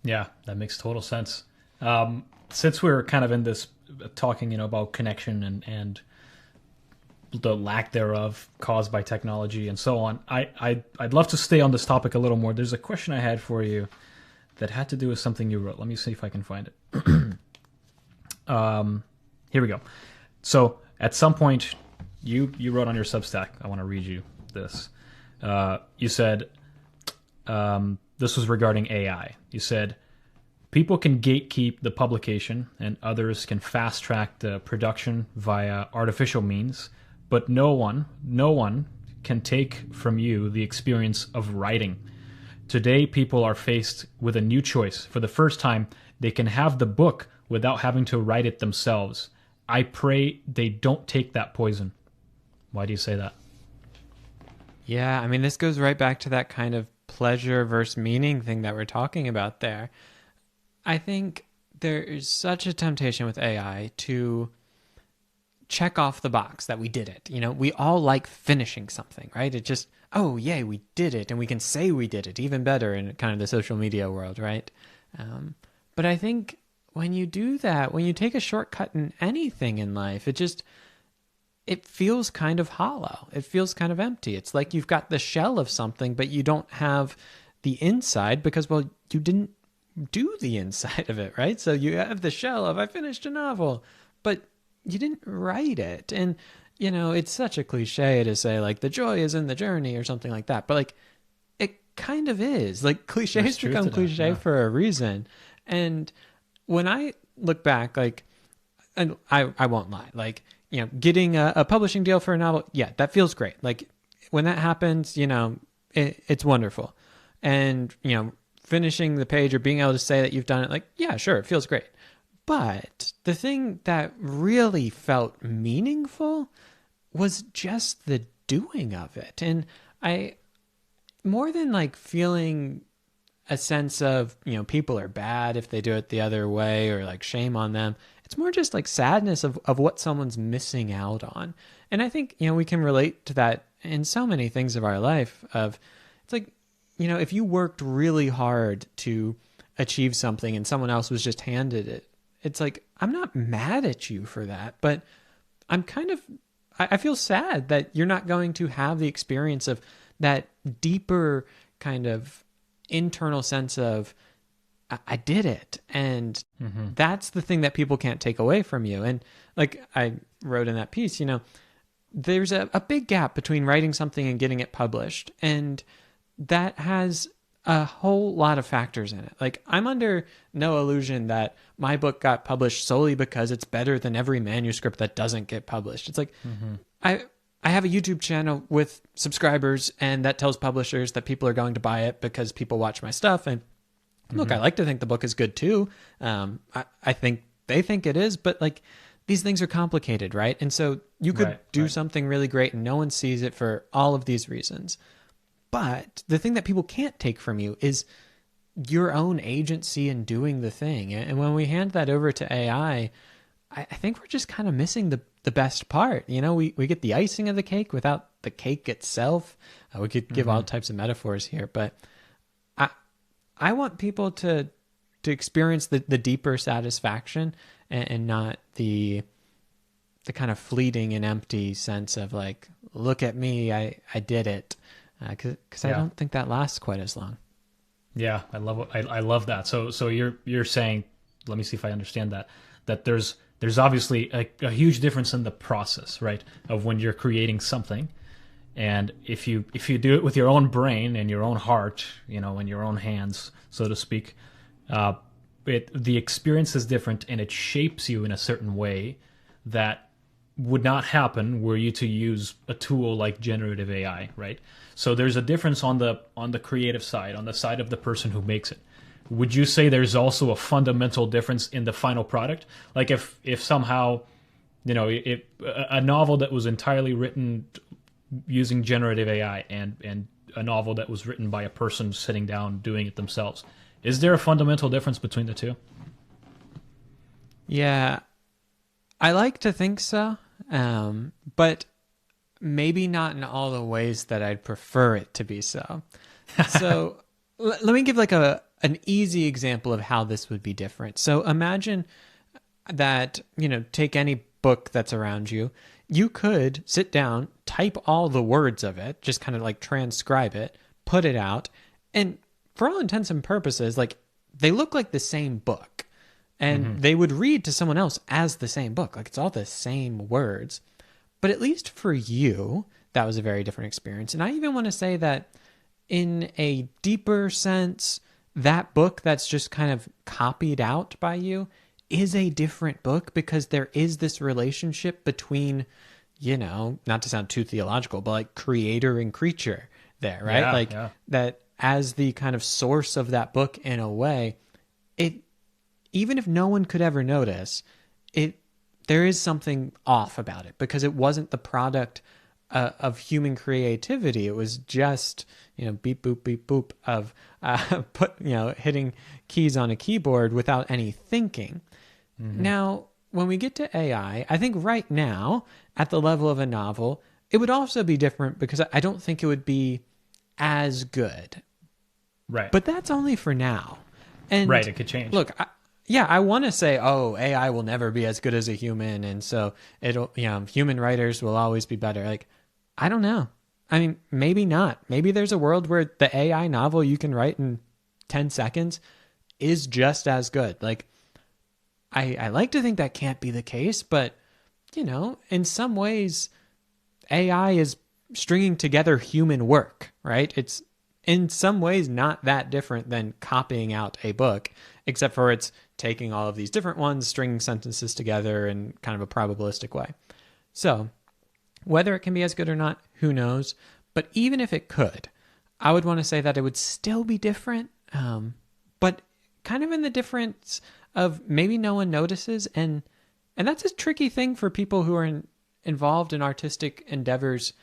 [SPEAKER 1] Yeah, that makes total sense. Since we're kind of in this talking, about connection and the lack thereof caused by technology and so on, I'd love to stay on this topic a little more. There's a question I had for you that had to do with something you wrote. Let me see if I can find it. Here we go. So at some point, you wrote on your Substack, I want to read you this. You said, this was regarding AI. You said, people can gatekeep the publication and others can fast track the production via artificial means, but no one can take from you the experience of writing. Today, people are faced with a new choice. For the first time, They can have the book without having to write it themselves. I pray they don't take that poison. Why do you say that?
[SPEAKER 2] Yeah, I mean, this goes right back to that kind of pleasure versus meaning thing that we're talking about there. I think there is such a temptation with AI to check off the box that we did it. You know, we all like finishing something, right? It just, oh, yay, we did it. And we can say we did it even better in kind of the social media world, right? But I think when you do that, when you take a shortcut in anything in life, it feels kind of hollow. It feels kind of empty. It's like you've got the shell of something, but you don't have the inside because, well, you didn't do the inside of it, right? So you have the shell of, I finished a novel, but you didn't write it. And, you know, it's such a cliche to say, like, the joy is in the journey or something like that. But, like, it kind of is. Like, cliches become cliche for a reason. And when I look back, like, and I won't lie, like, you know, getting a publishing deal for a novel, yeah, that feels great. Like, when that happens, you know, it's wonderful. And, you know, finishing the page or being able to say that you've done it, like, yeah, sure, it feels great. But the thing that really felt meaningful was just the doing of it. And I, more than like feeling a sense of, you know, people are bad if they do it the other way or like shame on them, it's more just like sadness of what someone's missing out on. And I think, you know, we can relate to that in so many things of our life of, it's like, you know, if you worked really hard to achieve something and someone else was just handed it, it's like, I'm not mad at you for that, but I'm kind of, I feel sad that you're not going to have the experience of that deeper kind of internal sense of, I did it. And that's the thing that people can't take away from you. And like I wrote in that piece, you know, there's a big gap between writing something and getting it published. And that has a whole lot of factors in it. Like, I'm under no illusion that my book got published solely because it's better than every manuscript that doesn't get published. It's like, I have a YouTube channel with subscribers, and that tells publishers that people are going to buy it because people watch my stuff. And look, I like to think the book is good too. I think they think it is, but like, these things are complicated, right? And so you could do something really great and no one sees it for all of these reasons. But the thing that people can't take from you is your own agency in doing the thing. And when we hand that over to AI, I think we're just kind of missing the best part. You know, we get the icing of the cake without the cake itself. We could give all types of metaphors here, but I want people to experience the deeper satisfaction and not the kind of fleeting and empty sense of like, look at me, I did it. Because I don't think that lasts quite as long.
[SPEAKER 1] Yeah, I love that. So you're saying, let me see if I understand that there's obviously a huge difference in the process, right, of when you're creating something, and if you do it with your own brain and your own heart, you know, and your own hands, so to speak, the experience is different and it shapes you in a certain way that would not happen were you to use a tool like generative AI, right? So there's a difference on the creative side, on the side of the person who makes it. Would you say there's also a fundamental difference in the final product? Like if somehow, you know, if a novel that was entirely written using generative AI and a novel that was written by a person sitting down doing it themselves, is there a fundamental difference between the two?
[SPEAKER 2] Yeah, I like to think so, but maybe not in all the ways that I'd prefer it to be so. So let me give like an easy example of how this would be different. So imagine that, you know, take any book that's around you. You could sit down, type all the words of it, just kind of like transcribe it, put it out, and for all intents and purposes, like they look like the same book. And they would read to someone else as the same book. Like it's all the same words. But at least for you, that was a very different experience. And I even want to say that in a deeper sense, that book that's just kind of copied out by you is a different book because there is this relationship between, you know, not to sound too theological, but like creator and creature there, right? That as the kind of source of that book in a way, even if no one could ever notice, there is something off about it because it wasn't the product of human creativity. It was just, beep, boop, beep, boop of hitting keys on a keyboard without any thinking. Mm-hmm. Now, when we get to AI, I think right now, at the level of a novel, it would also be different because I don't think it would be as good.
[SPEAKER 1] Right.
[SPEAKER 2] But that's only for now. And
[SPEAKER 1] right, it could change.
[SPEAKER 2] Look, I want to say, AI will never be as good as a human, and so human writers will always be better. Like, I don't know. I mean, maybe not. Maybe there's a world where the AI novel you can write in 10 seconds is just as good. Like, I like to think that can't be the case, but, in some ways, AI is stringing together human work, right? It's in some ways not that different than copying out a book, except for it's taking all of these different ones, stringing sentences together in kind of a probabilistic way. So whether it can be as good or not, who knows? But even if it could, I would want to say that it would still be different, but kind of in the difference of maybe no one notices. And that's a tricky thing for people who are involved in artistic endeavors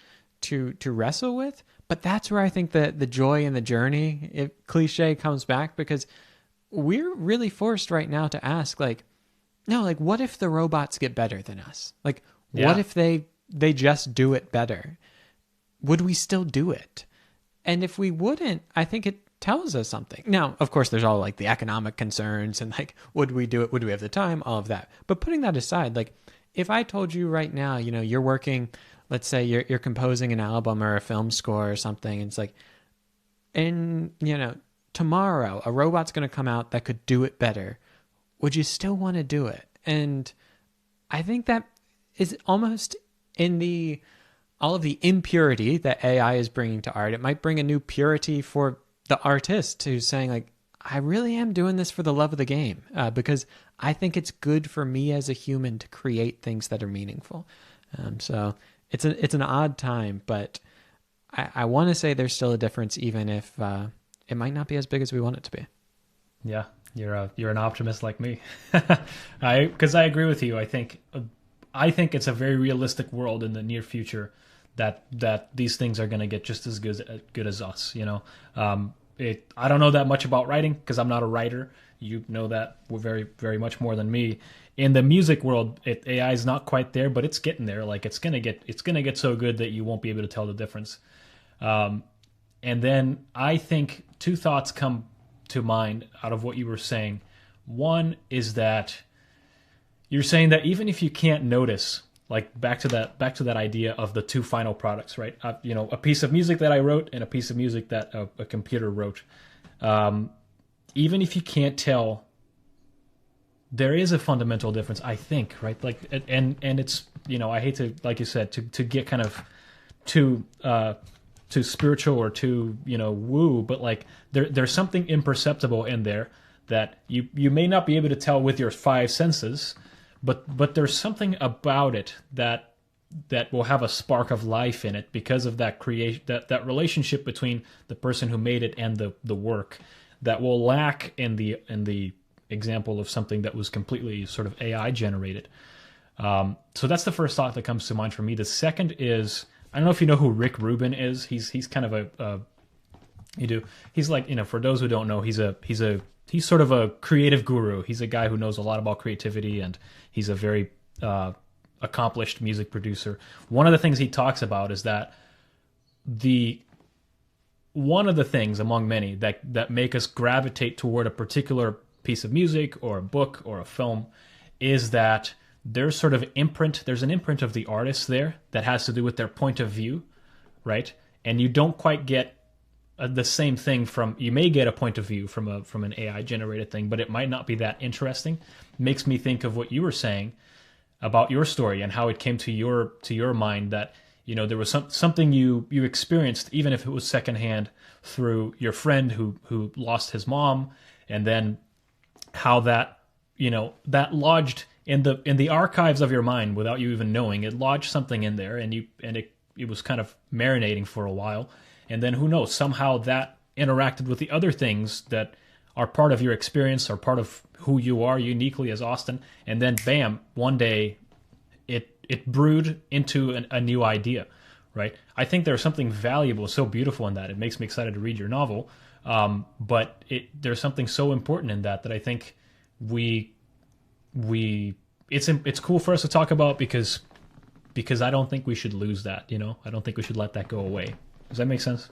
[SPEAKER 2] to wrestle with. But that's where I think the joy in the journey, cliche, comes back, because we're really forced right now to ask, what if the robots get better than us? What if they just do it better? Would we still do it? And if we wouldn't, I think it tells us something. Now, of course, there's all the economic concerns and would we do it? Would we have the time? All of that. But putting that aside, if I told you right now, you're working, let's say you're composing an album or a film score or something, and it's tomorrow a robot's going to come out that could do it better. Would you still want to do it? And I think that is almost in all of the impurity that AI is bringing to art. It might bring a new purity for the artist who's saying, I really am doing this for the love of the game, because I think it's good for me as a human to create things that are meaningful. So it's an odd time, but I want to say there's still a difference, even if it might not be as big as we want it to be.
[SPEAKER 1] Yeah, you're an optimist like me, because I agree with you. I think it's a very realistic world in the near future that these things are going to get just as good as us. I don't know that much about writing because I'm not a writer. You know that very, very much more than me. In the music world, AI is not quite there, but it's getting there. It's gonna get so good that you won't be able to tell the difference. And then I think two thoughts come to mind out of what you were saying. One is that you're saying that even if you can't notice, back to that idea of the two final products, right? A piece of music that I wrote and a piece of music that a computer wrote. Even if you can't tell, there is a fundamental difference, I think, right? And it's, I hate to, like you said, to get kind of too spiritual or too, woo, but there's something imperceptible in there that you may not be able to tell with your five senses, but there's something about it that will have a spark of life in it because of that creation, that relationship between the person who made it and the work, that will lack in the example of something that was completely sort of AI generated. So that's the first thought that comes to mind for me. The second is, I don't know if you know who Rick Rubin is. He's kind of you do. He's for those who don't know, he's sort of a creative guru. He's a guy who knows a lot about creativity, and he's a very accomplished music producer. One of the things he talks about is that one of the things among many that make us gravitate toward a particular piece of music or a book or a film is that there's an imprint of the artist there that has to do with their point of view, right? And you don't quite get the same thing you may get a point of view from an AI generated thing, but it might not be that interesting. Makes me think of what you were saying about your story and how it came to your mind that, there was something you experienced, even if it was secondhand, through your friend who lost his mom, and then how that lodged in the archives of your mind without you even knowing. It lodged something in there, and it was kind of marinating for a while, and then who knows, somehow that interacted with the other things that are part of your experience, are part of who you are uniquely as Austin, and then bam, one day it brewed into a new idea, right? I think there's something valuable, so beautiful in that. It makes me excited to read your novel, but there's something so important in that I think it's cool for us to talk about because I don't think we should lose that. I don't think we should let that go away. Does that make sense?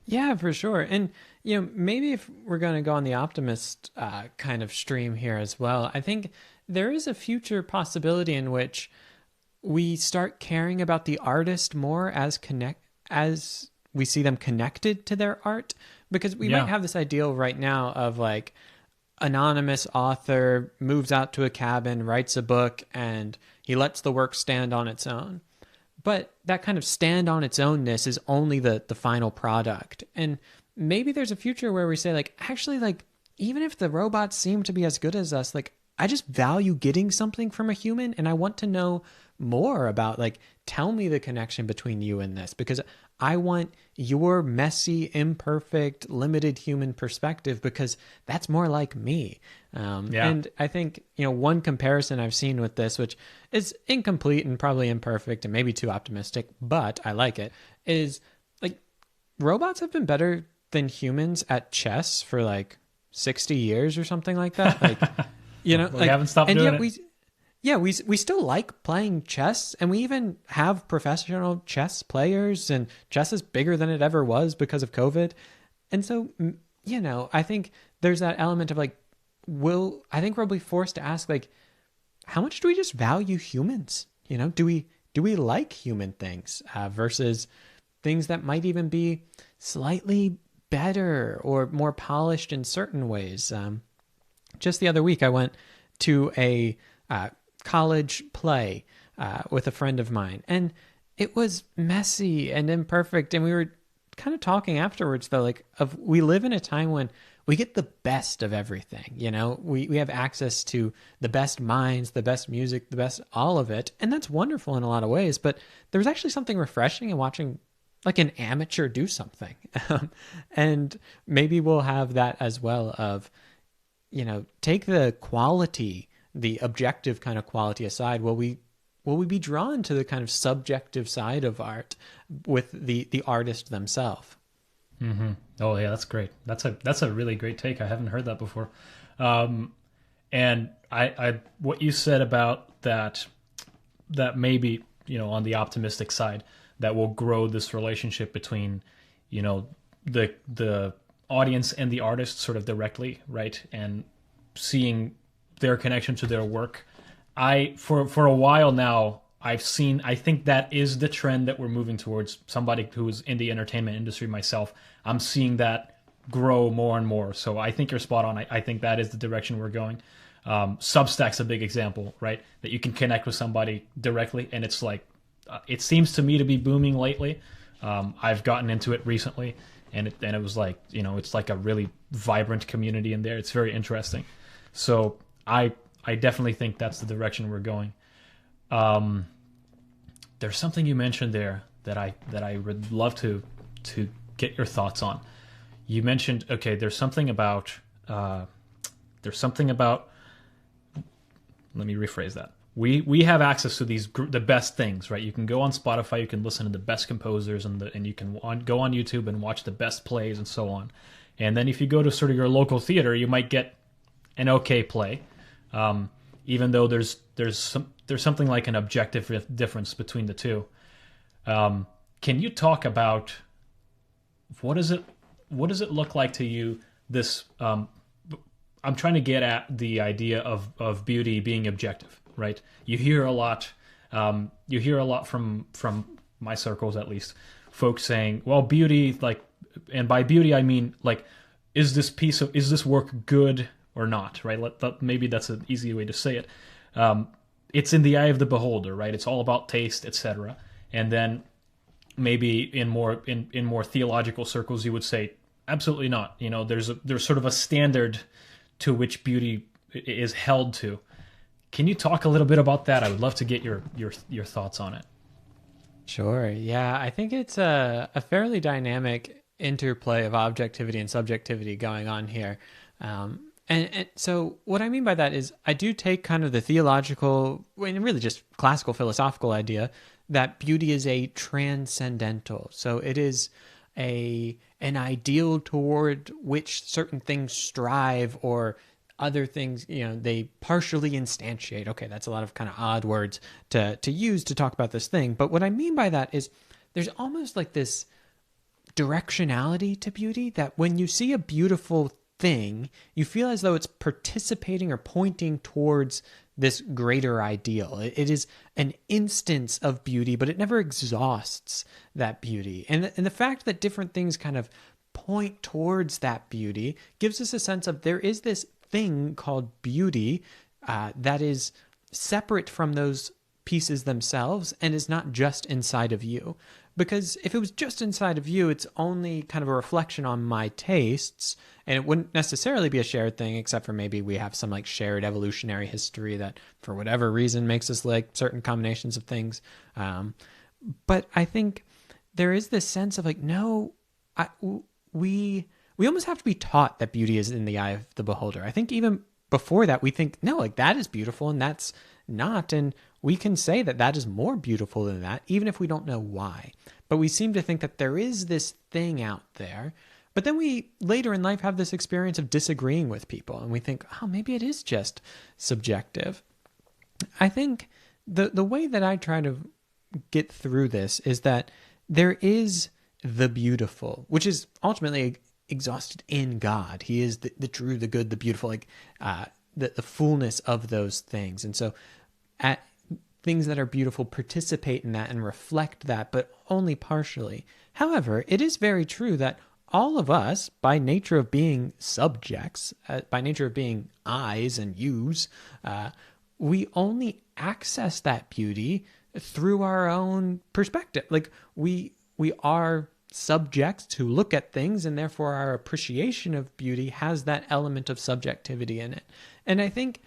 [SPEAKER 2] Yeah, for sure. And, maybe if we're going to go on the optimist kind of stream here as well, I think there is a future possibility in which we start caring about the artist more as we see them connected to their art, because we might have this ideal right now of like anonymous author moves out to a cabin, writes a book, and he lets the work stand on its own. But that kind of stand on its ownness is only the final product. And maybe there's a future where we say, like, actually, like, even if the robots seem to be as good as us, like, I just value getting something from a human, and I want to know more about, like, tell me the connection between you and this, because I want your messy, imperfect, limited human perspective, because that's more like me. And I think, one comparison I've seen with this, which is incomplete and probably imperfect and maybe too optimistic, but I like it, is like robots have been better than humans at chess for like 60 years or something like that. Like,
[SPEAKER 1] we haven't stopped doing it.
[SPEAKER 2] We still like playing chess, and we even have professional chess players, and chess is bigger than it ever was because of COVID. And so, I think there's that element of like, I think we'll be forced to ask, like, how much do we just value humans? Do we like human things versus things that might even be slightly better or more polished in certain ways? Just the other week, I went to a college play with a friend of mine, and it was messy and imperfect, and we were kind of talking afterwards though, like, we live in a time when we get the best of everything. We have access to the best minds, the best music, the best all of it, and that's wonderful in a lot of ways. But there was actually something refreshing in watching like an amateur do something. And maybe we'll have that as well of, take the quality, the objective kind of quality aside. Will we be drawn to the kind of subjective side of art with the artist themselves?
[SPEAKER 1] Mm-hmm. Oh yeah, that's great. That's a really great take. I haven't heard that before. And I what you said about that maybe, on the optimistic side, that will grow this relationship between, the audience and the artist sort of directly, right? And seeing their connection to their work. For a while now, I think that is the trend that we're moving towards. Somebody who is in the entertainment industry myself, I'm seeing that grow more and more. So I think you're spot on. I think that is the direction we're going. Substack's a big example, right? That you can connect with somebody directly, and it's like, it seems to me to be booming lately. I've gotten into it recently, and it was like, it's like a really vibrant community in there. It's very interesting. So I definitely think that's the direction we're going. There's something you mentioned there that I would love to get your thoughts on. You mentioned, okay, there's something about let me rephrase that. We have access to the best things, right? You can go on Spotify, you can listen to the best composers, and you can go on YouTube and watch the best plays and so on. And then if you go to sort of your local theater, you might get an okay play, even though there's something like an objective difference between the two. Can you talk about what does it look like to you? This I'm trying to get at the idea of beauty being objective, right? You hear a lot from my circles, at least, folks saying, well, beauty, like, and by beauty I mean, like, is this work good or not, right? Maybe that's an easy way to say it. It's in the eye of the beholder, right? It's all about taste, etc. And then maybe in more theological circles, you would say, absolutely not. There's sort of a standard to which beauty is held to. Can you talk a little bit about that? I would love to get your thoughts on it.
[SPEAKER 2] Sure. Yeah, I think it's a fairly dynamic interplay of objectivity and subjectivity going on here. And so what I mean by that is I do take kind of the theological, and really just classical philosophical idea that beauty is a transcendental. So it is an ideal toward which certain things strive, or other things, they partially instantiate. Okay, that's a lot of kind of odd words to use to talk about this thing. But what I mean by that is there's almost like this directionality to beauty, that when you see a beautiful thing, you feel as though it's participating or pointing towards this greater ideal. It is an instance of beauty, but it never exhausts that beauty. And the fact that different things kind of point towards that beauty gives us a sense of there is this thing called beauty that is separate from those pieces themselves and is not just inside of you. Because if it was just inside of you, it's only kind of a reflection on my tastes, and it wouldn't necessarily be a shared thing, except for maybe we have some like shared evolutionary history that for whatever reason makes us like certain combinations of things. But I think there is this sense of like, no, we almost have to be taught that beauty is in the eye of the beholder. I think even before that, we think, no, like that is beautiful and that's not. And we can say that that is more beautiful than that, even if we don't know why. But we seem to think that there is this thing out there. But then we later in life have this experience of disagreeing with people, and we think, oh, maybe it is just subjective. I think the way that I try to get through this is that there is the beautiful, which is ultimately exhausted in God. He is the true, the good, the beautiful, like the fullness of those things. And so things that are beautiful participate in that and reflect that, but only partially. However, it is very true that all of us, by nature of being subjects, by nature of being I's and you's, we only access that beauty through our own perspective. Like we are subjects who look at things, and therefore our appreciation of beauty has that element of subjectivity in it. And I think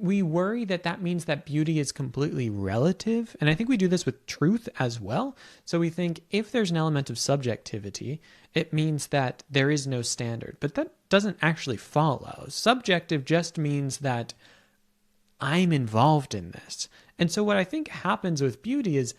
[SPEAKER 2] we worry that that means that beauty is completely relative. And I think we do this with truth as well. So we think if there's an element of subjectivity, it means that there is no standard. But that doesn't actually follow. Subjective just means that I'm involved in this. And so what I think happens with beauty is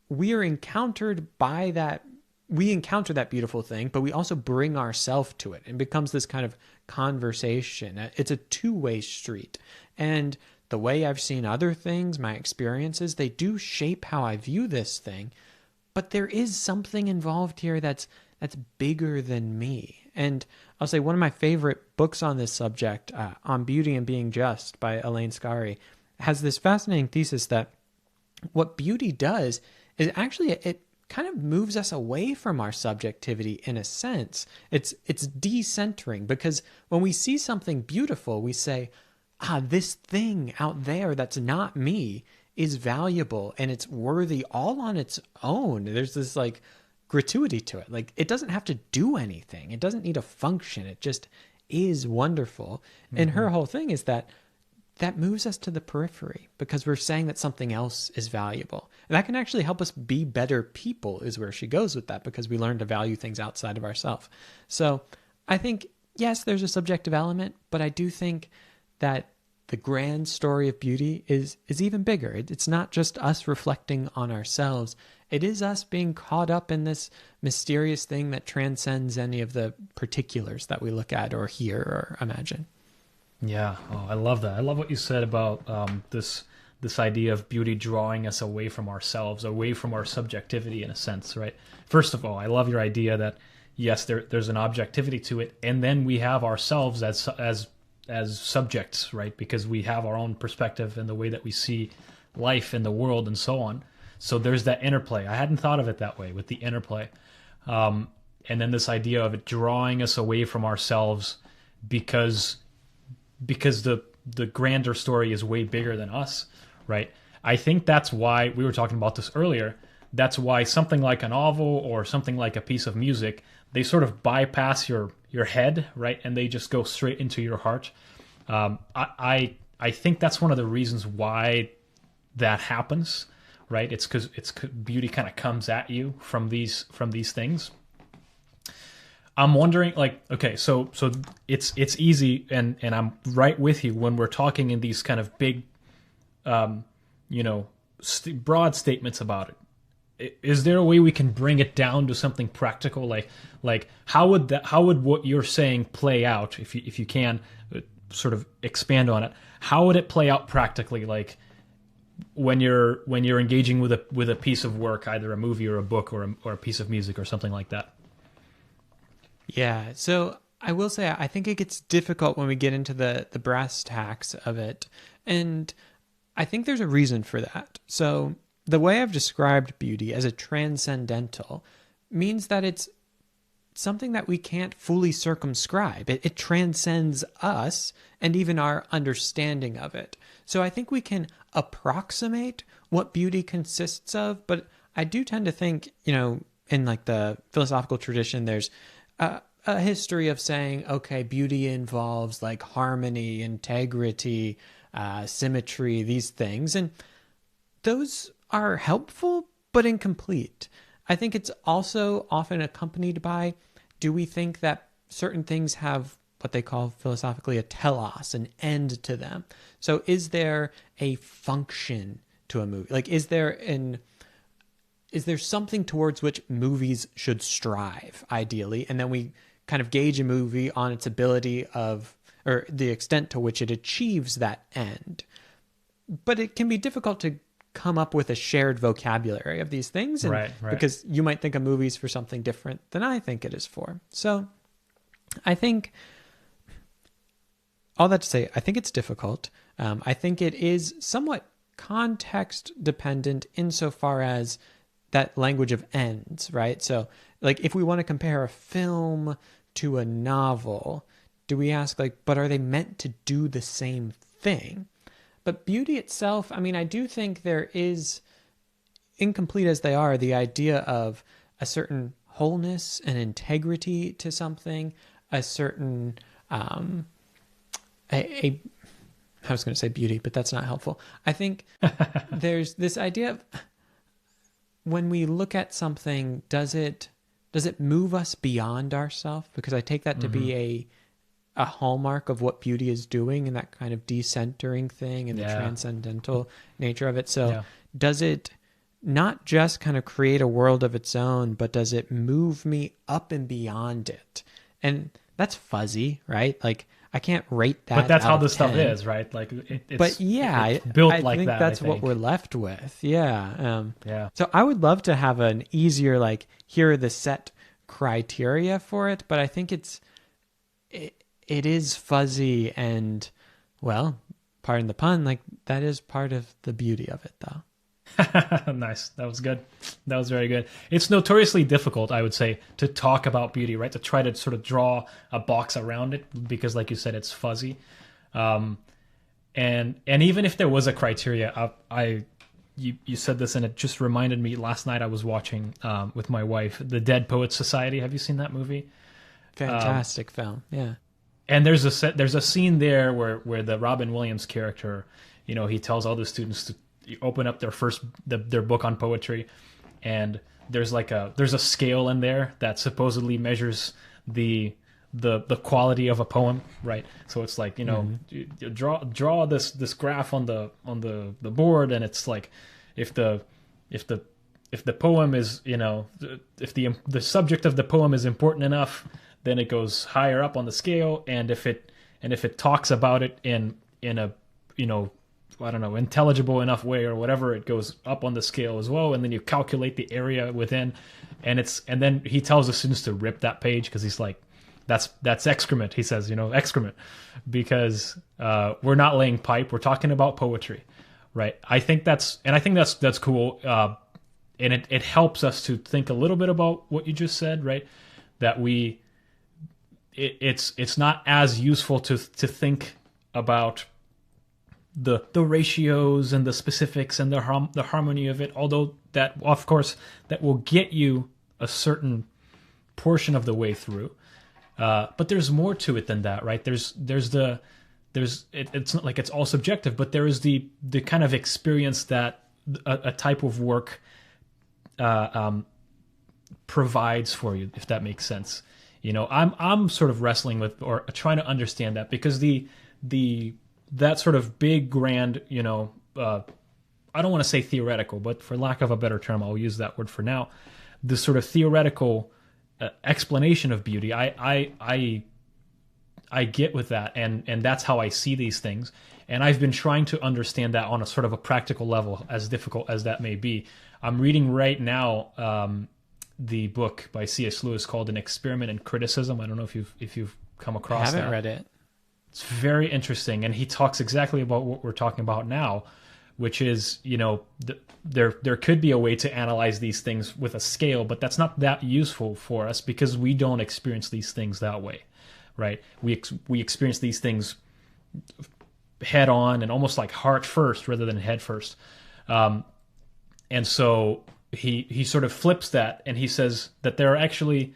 [SPEAKER 2] we are encountered by that. We encounter that beautiful thing, but we also bring ourselves to it. It becomes this kind of conversation. It's a two-way street. And the way I've seen other things, my experiences, they do shape how I view this thing. But there is something involved here that's bigger than me. And I'll say one of my favorite books on this subject, On Beauty and Being Just by Elaine Scarry, has this fascinating thesis that what beauty does is actually it kind of moves us away from our subjectivity in a sense. It's decentering, because when we see something beautiful, we say, this thing out there that's not me is valuable and it's worthy all on its own. There's this like gratuity to it. Like it doesn't have to do anything. It doesn't need a function. It just is wonderful. Mm-hmm. And her whole thing is that moves us to the periphery because we're saying that something else is valuable. And that can actually help us be better people is where she goes with that, because we learn to value things outside of ourselves. So I think, yes, there's a subjective element, but I do think that the grand story of beauty is even bigger. It's not just us reflecting on ourselves. It is us being caught up in this mysterious thing that transcends any of the particulars that we look at or hear or imagine.
[SPEAKER 1] Yeah, I love that. I love what you said about this idea of beauty drawing us away from ourselves, away from our subjectivity in a sense, right? First of all, I love your idea that, yes, there's an objectivity to it, and then we have ourselves as subjects, right? Because we have our own perspective and the way that we see life and the world and so on. So there's that interplay. I hadn't thought of it that way, with the interplay. And then this idea of it drawing us away from ourselves because the grander story is way bigger than us, right? I think that's why we were talking about this earlier. That's why something like a novel or something like a piece of music, they sort of bypass your head, right? And they just go straight into your heart. I think that's one of the reasons why that happens, right? It's because beauty kind of comes at you from these things. I'm wondering, like, okay, so it's easy, and I'm right with you when we're talking in these kind of big, you know, broad statements about it. Is there a way we can bring it down to something practical? Like how would what you're saying play out, if you can sort of expand on it? How would it play out practically? Like when you're engaging with a piece of work, either a movie or a book or a piece of music or something like that.
[SPEAKER 2] Yeah. So I will say, I think it gets difficult when we get into the brass tacks of it. And I think there's a reason for that. So the way I've described beauty as a transcendental means that it's something that we can't fully circumscribe. It transcends us and even our understanding of it. So I think we can approximate what beauty consists of, but I do tend to think, in like the philosophical tradition, there's a history of saying, okay, beauty involves like harmony, integrity, symmetry, these things. And those are helpful, but incomplete. I think it's also often accompanied by, do we think that certain things have what they call philosophically a telos, an end to them? So is there a function to a movie? Like, is there something towards which movies should strive, ideally? And then we kind of gauge a movie on its ability or the extent to which it achieves that end. But it can be difficult to come up with a shared vocabulary of these things, and
[SPEAKER 1] right.
[SPEAKER 2] because you might think a movie's for something different than I think it is for. So I think all that to say, I think it's difficult. I think it is somewhat context dependent insofar as that language of ends, right? So like if we want to compare a film to a novel, do we ask like, but are they meant to do the same thing? But beauty itself, I mean, I do think there is, incomplete as they are, the idea of a certain wholeness and integrity to something, a certain, I was going to say beauty, but that's not helpful. I think there's this idea of when we look at something, does it move us beyond ourselves? Because I take that to be a hallmark of what beauty is doing, and that kind of decentering thing and the transcendental nature of it. So does it not just kind of create a world of its own, but does it move me up and beyond it? And that's fuzzy, right? Like I can't rate that.
[SPEAKER 1] But that's how this
[SPEAKER 2] 10.
[SPEAKER 1] stuff is, right? Like it's
[SPEAKER 2] built
[SPEAKER 1] like that. I think
[SPEAKER 2] that's what we're left with. Yeah. So I would love to have an easier, like, here are the set criteria for it, but I think it is fuzzy, and, well, pardon the pun, like that is part of the beauty of it, though.
[SPEAKER 1] Nice. That was good. That was very good. It's notoriously difficult, I would say, to talk about beauty, right? To try to sort of draw a box around it, because, like you said, it's fuzzy. And even if there was a criteria, you said this, and it just reminded me. Last night I was watching with my wife the Dead Poets Society. Have you seen that movie?
[SPEAKER 2] Fantastic film. Yeah.
[SPEAKER 1] And there's a scene there where the Robin Williams character, he tells all the students to open up their book on poetry, and there's a scale in there that supposedly measures the quality of a poem, right? So it's like, you draw this graph on the board, and it's like if the poem is, if the subject of the poem is important enough, then it goes higher up on the scale, and if it talks about it in a, I don't know, intelligible enough way or whatever, it goes up on the scale as well. And then you calculate the area within, and then he tells the students to rip that page, because he's like, that's excrement. He says, excrement, because we're not laying pipe. We're talking about poetry, right? I think that's cool. And it helps us to think a little bit about what you just said, right? That it's not as useful to think about the ratios and the specifics and the harmony of it, although that, of course, that will get you a certain portion of the way through. But there's more to it than that, right? It's not like it's all subjective, but there is the kind of experience that a type of work provides for you, if that makes sense. I'm sort of wrestling with or trying to understand that, because that sort of big grand, I don't want to say theoretical, but for lack of a better term, I'll use that word for now. This sort of theoretical explanation of beauty, I get with that, and that's how I see these things. And I've been trying to understand that on a sort of a practical level, as difficult as that may be. I'm reading right now the book by C.S. Lewis called An Experiment in Criticism. I don't know if you've come across that.
[SPEAKER 2] I haven't read it.
[SPEAKER 1] It's very interesting, and he talks exactly about what we're talking about now, which is, there could be a way to analyze these things with a scale, but that's not that useful for us because we don't experience these things that way, right? We experience these things head on and almost like heart first rather than head first. And so he sort of flips that, and he says that there are actually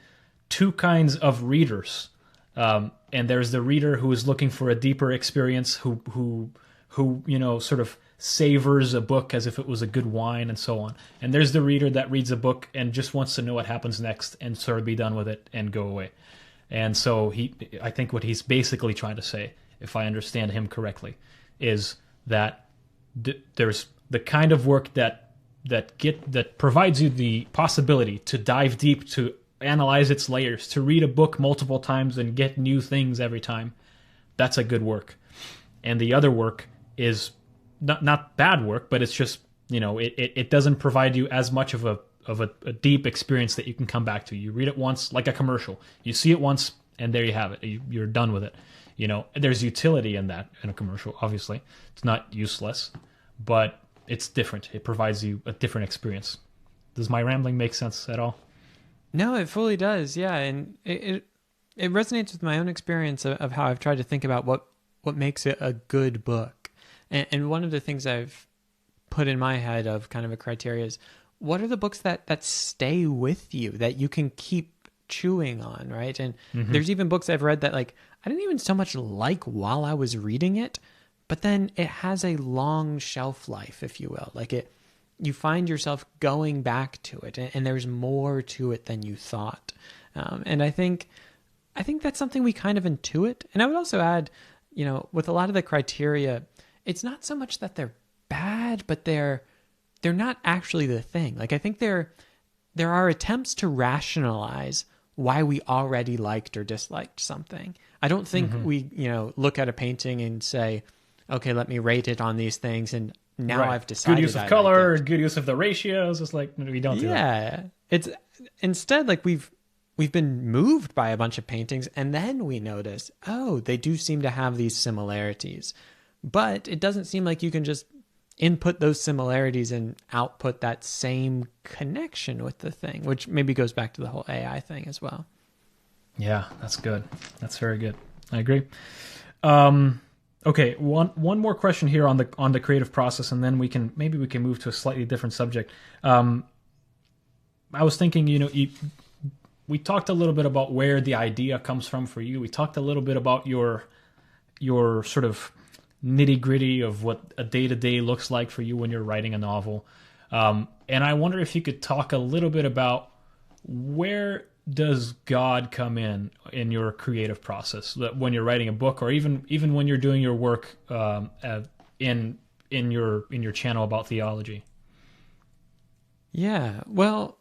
[SPEAKER 1] two kinds of readers. And there's the reader who is looking for a deeper experience, who sort of savors a book as if it was a good wine and so on. And there's the reader that reads a book and just wants to know what happens next and sort of be done with it and go away. And so I think what he's basically trying to say, if I understand him correctly, is that there's the kind of work that provides you the possibility to dive deep, to analyze its layers, to read a book multiple times and get new things every time. That's a good work. And the other work is not bad work, but it's just, it doesn't provide you as much of a deep experience that you can come back to. You read it once, like a commercial. You see it once, and there you have it. You're done with it. There's utility in that in a commercial, obviously. It's not useless, but it's different. It provides you a different experience. Does my rambling make sense at all?
[SPEAKER 2] No, it fully does. Yeah, and it resonates with my own experience of how I've tried to think about what makes it a good book. And one of the things I've put in my head of kind of a criteria is, what are the books that stay with you, that you can keep chewing on, right? And there's even books I've read that, like, I didn't even so much like while I was reading it, but then it has a long shelf life, if you will. Like, you find yourself going back to it, and there's more to it than you thought. And I think that's something we kind of intuit. And I would also add, with a lot of the criteria, it's not so much that they're bad, but they're not actually the thing. Like, I think there are attempts to rationalize why we already liked or disliked something. I don't think we, look at a painting and say, okay, let me rate it on these things, and now I've decided.
[SPEAKER 1] Good use of color, good use of the ratios. It's like, we don't do that.
[SPEAKER 2] Yeah. It's instead like we've been moved by a bunch of paintings, and then we notice, oh, they do seem to have these similarities. But it doesn't seem like you can just input those similarities and output that same connection with the thing, which maybe goes back to the whole AI thing as well.
[SPEAKER 1] Yeah, that's good. That's very good. I agree. Okay, one more question here on the creative process, and then we can move to a slightly different subject. I was thinking, we talked a little bit about where the idea comes from for you. We talked a little bit about your sort of nitty-gritty of what a day-to-day looks like for you when you're writing a novel. And I wonder if you could talk a little bit about where does God come in your creative process when you're writing a book, or even when you're doing your work in your channel about theology?
[SPEAKER 2] Yeah, well,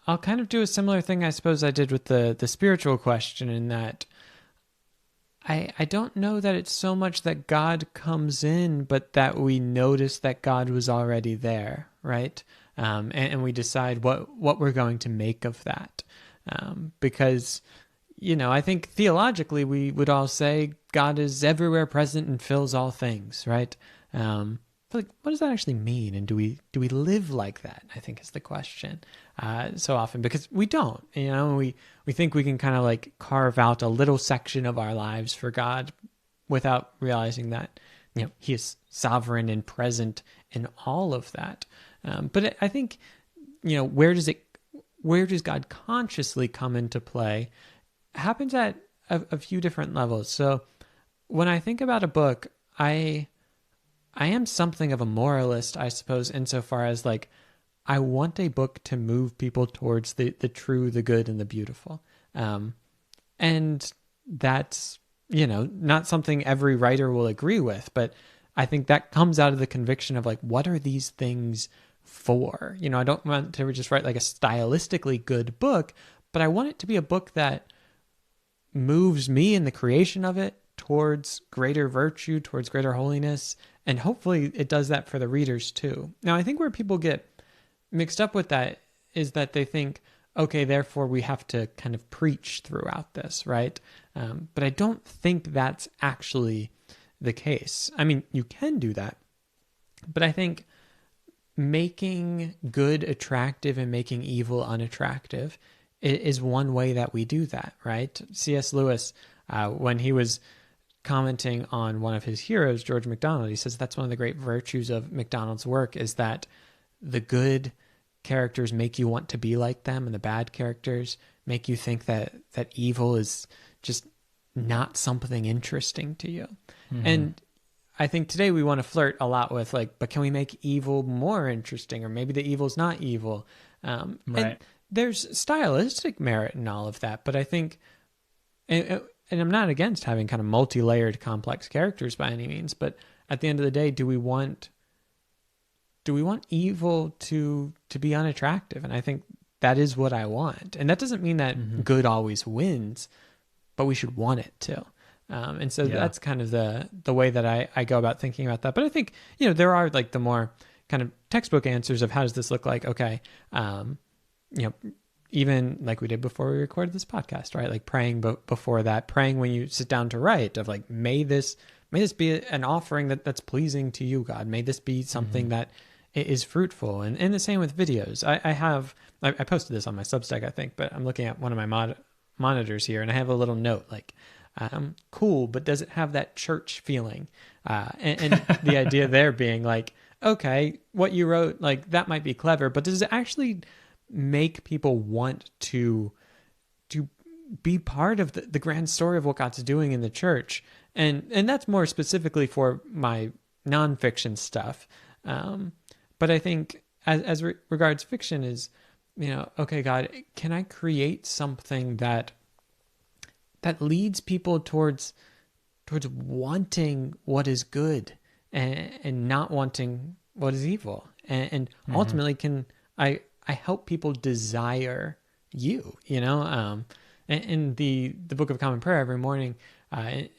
[SPEAKER 2] I'll kind of do a similar thing, I suppose, I did with the spiritual question, in that I don't know that it's so much that God comes in, but that we notice that God was already there, right? And we decide what we're going to make of that. Because, I think theologically we would all say God is everywhere present and fills all things, right? But what does that actually mean? And do we live like that, I think, is the question so often, because we don't. We think we can kind of like carve out a little section of our lives for God without realizing that He is sovereign and present in all of that. But I think where does God consciously come into play happens at a few different levels. So when I think about a book, I am something of a moralist, I suppose, insofar as like I want a book to move people towards the true, the good, and the beautiful. And that's, not something every writer will agree with, but I think that comes out of the conviction of like, what are these things for? I don't want to just write like a stylistically good book, but I want it to be a book that moves me in the creation of it towards greater virtue, towards greater holiness, and hopefully it does that for the readers too. Now, I think where people get mixed up with that is that they think, okay, therefore we have to kind of preach throughout this, right? But I don't think that's actually the case. I mean, you can do that, but I think making good attractive and making evil unattractive is one way that we do that, right? C.S. Lewis, when he was commenting on one of his heroes, George MacDonald, he says that's one of the great virtues of MacDonald's work is that the good characters make you want to be like them, and the bad characters make you think that evil is just not something interesting to you. Mm-hmm. And I think today we want to flirt a lot with like, but can we make evil more interesting? Or maybe the evil's not evil. Right. And there's stylistic merit in all of that, but I think, and I'm not against having kind of multi-layered complex characters by any means, but at the end of the day, do we want evil to be unattractive? And I think that is what I want. And that doesn't mean that good always wins, but we should want it to. And so that's kind of the way that I go about thinking about that. But I think, there are like the more kind of textbook answers of how does this look like? Okay. Even like we did before we recorded this podcast, right? Like praying before that, praying when you sit down to write of like, may this be an offering that's pleasing to you, God. May this be something that is fruitful. And the same with videos. I posted this on my Substack, I think, but I'm looking at one of my monitors here and I have a little note like, cool, but does it have that church feeling? And the idea there being like, okay, what you wrote, like that might be clever, but does it actually make people want to be part of the grand story of what God's doing in the church? And that's more specifically for my nonfiction stuff. But I think as regards fiction is, okay, God, can I create something that leads people towards wanting what is good and not wanting what is evil, and ultimately can I help people desire you, in the Book of Common Prayer every morning,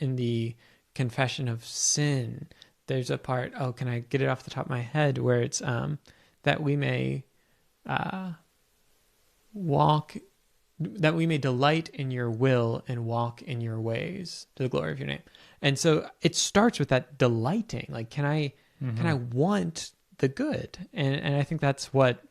[SPEAKER 2] in the confession of sin, there's a part, can I get it off the top of my head, where it's that we may that we may delight in your will and walk in your ways to the glory of your name. And so it starts with that delighting, like, can I want the good? And I think that's what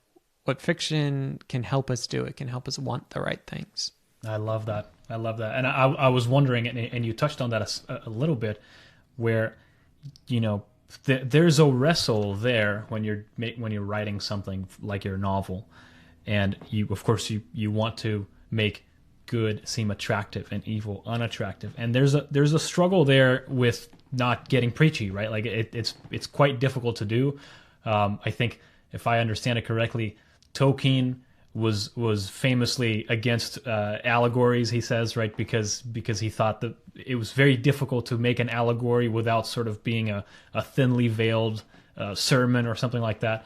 [SPEAKER 2] fiction can help us do. It can help us want the right things.
[SPEAKER 1] I love that. And I was wondering, and you touched on that a little bit, where, there's a wrestle there when you're writing something like your novel, and you want to make good seem attractive and evil unattractive, and there's a struggle there with not getting preachy, right? Like it's quite difficult to do. I think if I understand it correctly, Tolkien was famously against allegories, he says, right? Because he thought that it was very difficult to make an allegory without sort of being a thinly veiled sermon or something like that.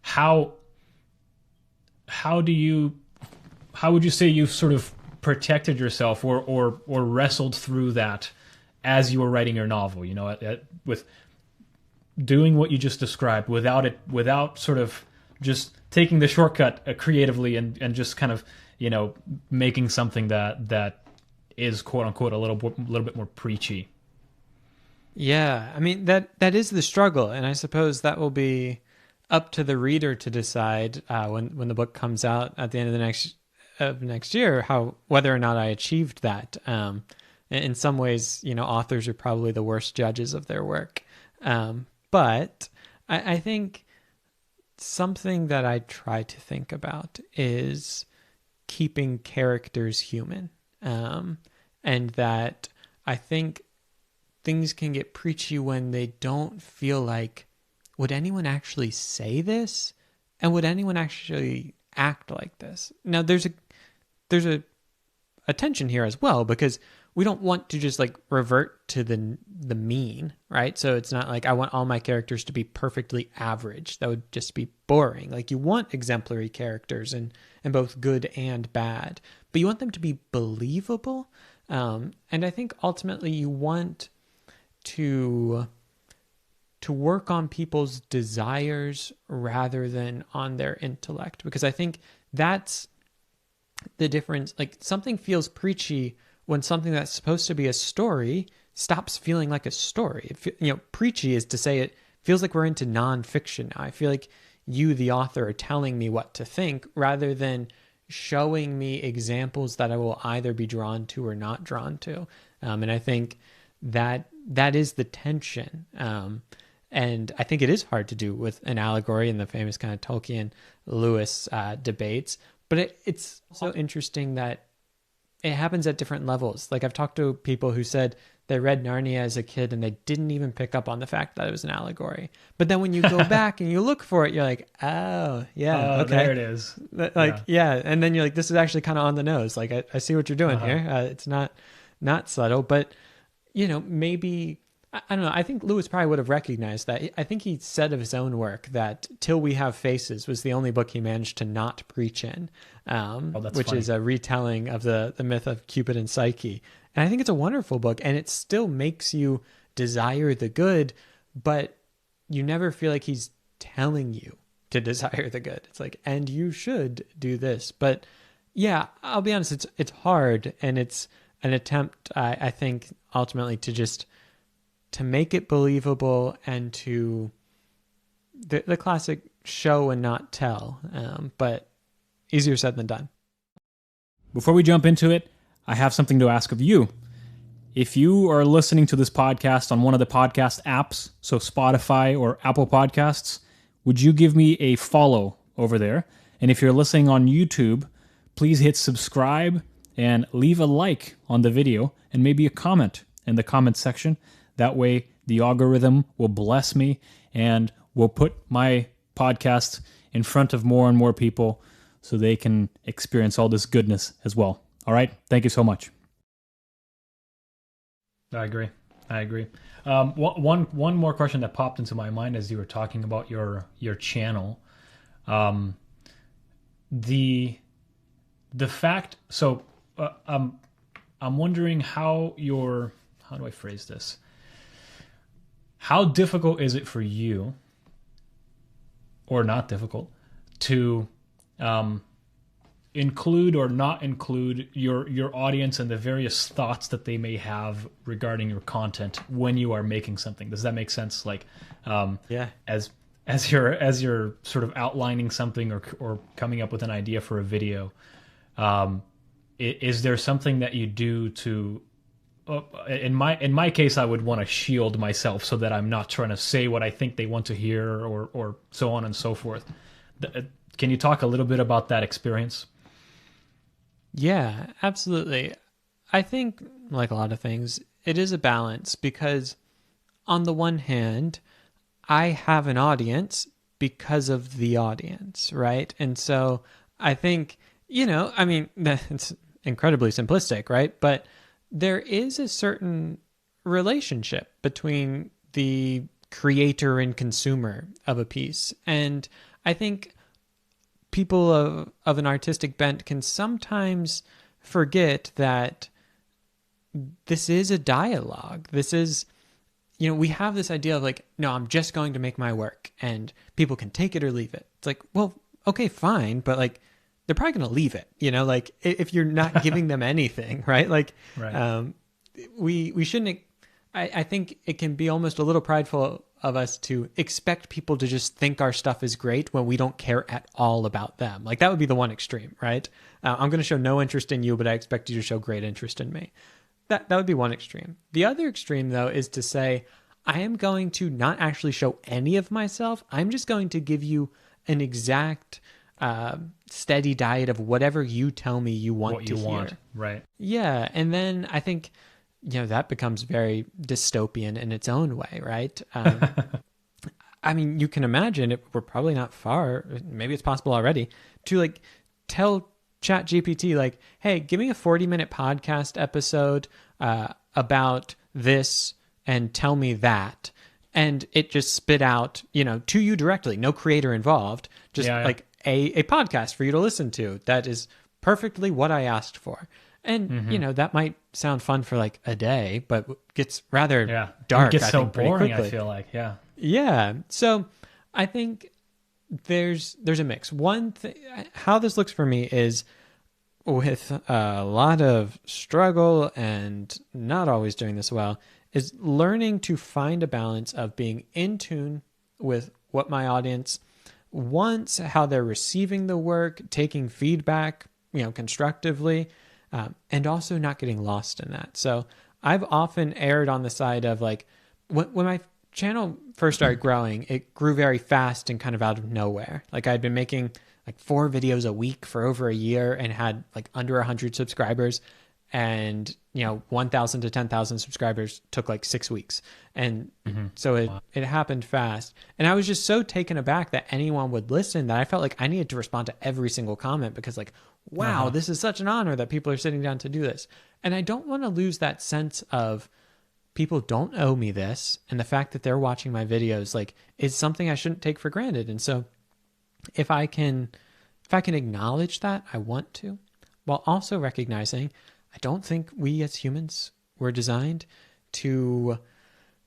[SPEAKER 1] How would you say you've sort of protected yourself or wrestled through that as you were writing your novel, with doing what you just described without sort of just taking the shortcut creatively and just kind of, making something that is quote unquote a little bit more preachy?
[SPEAKER 2] Yeah. I mean, that is the struggle. And I suppose that will be up to the reader to decide when the book comes out at the end of next year, whether or not I achieved that. In some ways, authors are probably the worst judges of their work. But I think something that I try to think about is keeping characters human. And that I think things can get preachy when they don't feel like, would anyone actually say this? And would anyone actually act like this? Now, there's a a tension here as well, because we don't want to just like revert to the mean, right? So it's not like I want all my characters to be perfectly average. That would just be boring. Like you want exemplary characters and both good and bad, but you want them to be believable. And I think ultimately you want to work on people's desires rather than on their intellect, because I think that's the difference. Like something feels preachy when something that's supposed to be a story stops feeling like a story. Preachy is to say it feels like we're into nonfiction now. I feel like you, the author, are telling me what to think rather than showing me examples that I will either be drawn to or not drawn to. And I think that is the tension. And I think it is hard to do with an allegory in the famous kind of Tolkien-Lewis debates. But it's so interesting that it happens at different levels. Like I've talked to people who said they read Narnia as a kid and they didn't even pick up on the fact that it was an allegory. But then when you go back and you look for it, you're like, oh, yeah, okay.
[SPEAKER 1] There it is.
[SPEAKER 2] Yeah. And then you're like, this is actually kind of on the nose. Like, I see what you're doing here. It's not subtle, but, maybe... I don't know. I think Lewis probably would have recognized that. I think he said of his own work that Till We Have Faces was the only book he managed to not preach in, which
[SPEAKER 1] funny.
[SPEAKER 2] Is a retelling of the myth of Cupid and Psyche. And I think it's a wonderful book, and it still makes you desire the good, but you never feel like he's telling you to desire the good. It's like, and you should do this. But yeah, I'll be honest, it's hard, and it's an attempt, I think, ultimately to make it believable and to the classic show and not tell, but easier said than done.
[SPEAKER 1] Before we jump into it, I have something to ask of you. If you are listening to this podcast on one of the podcast apps, so Spotify or Apple Podcasts, would you give me a follow over there? And if you're listening on YouTube, please hit subscribe and leave a like on the video and maybe a comment in the comment section. That way, the algorithm will bless me and will put my podcast in front of more and more people so they can experience all this goodness as well. All right? Thank you so much. I agree. One more question that popped into my mind as you were talking about your channel. The fact... So, I'm wondering how do I phrase this? How difficult is it for you, or not difficult, to include or not include your audience and the various thoughts that they may have regarding your content when you are making something? Does that make sense? Like, as you're sort of outlining something or coming up with an idea for a video, is there something that you do to... In my case, I would want to shield myself so that I'm not trying to say what I think they want to hear or so on and so forth. Can you talk a little bit about that experience?
[SPEAKER 2] Yeah, absolutely. I think, like a lot of things, it is a balance because on the one hand, I have an audience because of the audience, right? And so I think, it's incredibly simplistic, right? But there is a certain relationship between the creator and consumer of a piece. And I think people of an artistic bent can sometimes forget that this is a dialogue. This is, we have this idea of like, no, I'm just going to make my work and people can take it or leave it. It's like, well, okay, fine. But like, they're probably going to leave it, like if you're not giving them anything, right? Like,
[SPEAKER 1] right.
[SPEAKER 2] We shouldn't, I think it can be almost a little prideful of us to expect people to just think our stuff is great when we don't care at all about them. Like that would be the one extreme, right? I'm going to show no interest in you, but I expect you to show great interest in me. That would be one extreme. The other extreme though, is to say, I am going to not actually show any of myself. I'm just going to give you an exact steady diet of whatever you tell me you want to hear.
[SPEAKER 1] Right.
[SPEAKER 2] Yeah. And then I think, that becomes very dystopian in its own way, right? I mean, you can imagine we're probably not far, maybe it's possible already, to like tell Chat GPT, like, hey, give me a 40-minute podcast episode about this and tell me that. And it just spit out, to you directly, no creator involved, just like a podcast for you to listen to. That is perfectly what I asked for. And, that might sound fun for like a day, but gets rather dark.
[SPEAKER 1] It gets so
[SPEAKER 2] pretty
[SPEAKER 1] boring,
[SPEAKER 2] quickly.
[SPEAKER 1] I feel like,
[SPEAKER 2] Yeah. So I think there's a mix. One thing, how this looks for me is with a lot of struggle and not always doing this well, is learning to find a balance of being in tune with what my audience wants, how they're receiving the work, taking feedback, constructively, and also not getting lost in that. So I've often erred on the side of like, when my channel first started growing, it grew very fast and kind of out of nowhere. Like I'd been making like 4 videos a week for over a year and had like under 100 subscribers, and 1,000 to 10,000 subscribers took like 6 weeks. And so it happened fast. And I was just so taken aback that anyone would listen that I felt like I needed to respond to every single comment, because like, wow, this is such an honor that people are sitting down to do this. And I don't want to lose that sense of people don't owe me this, and the fact that they're watching my videos like is something I shouldn't take for granted. And so if I can acknowledge that, I want to, while also recognizing I don't think we as humans were designed to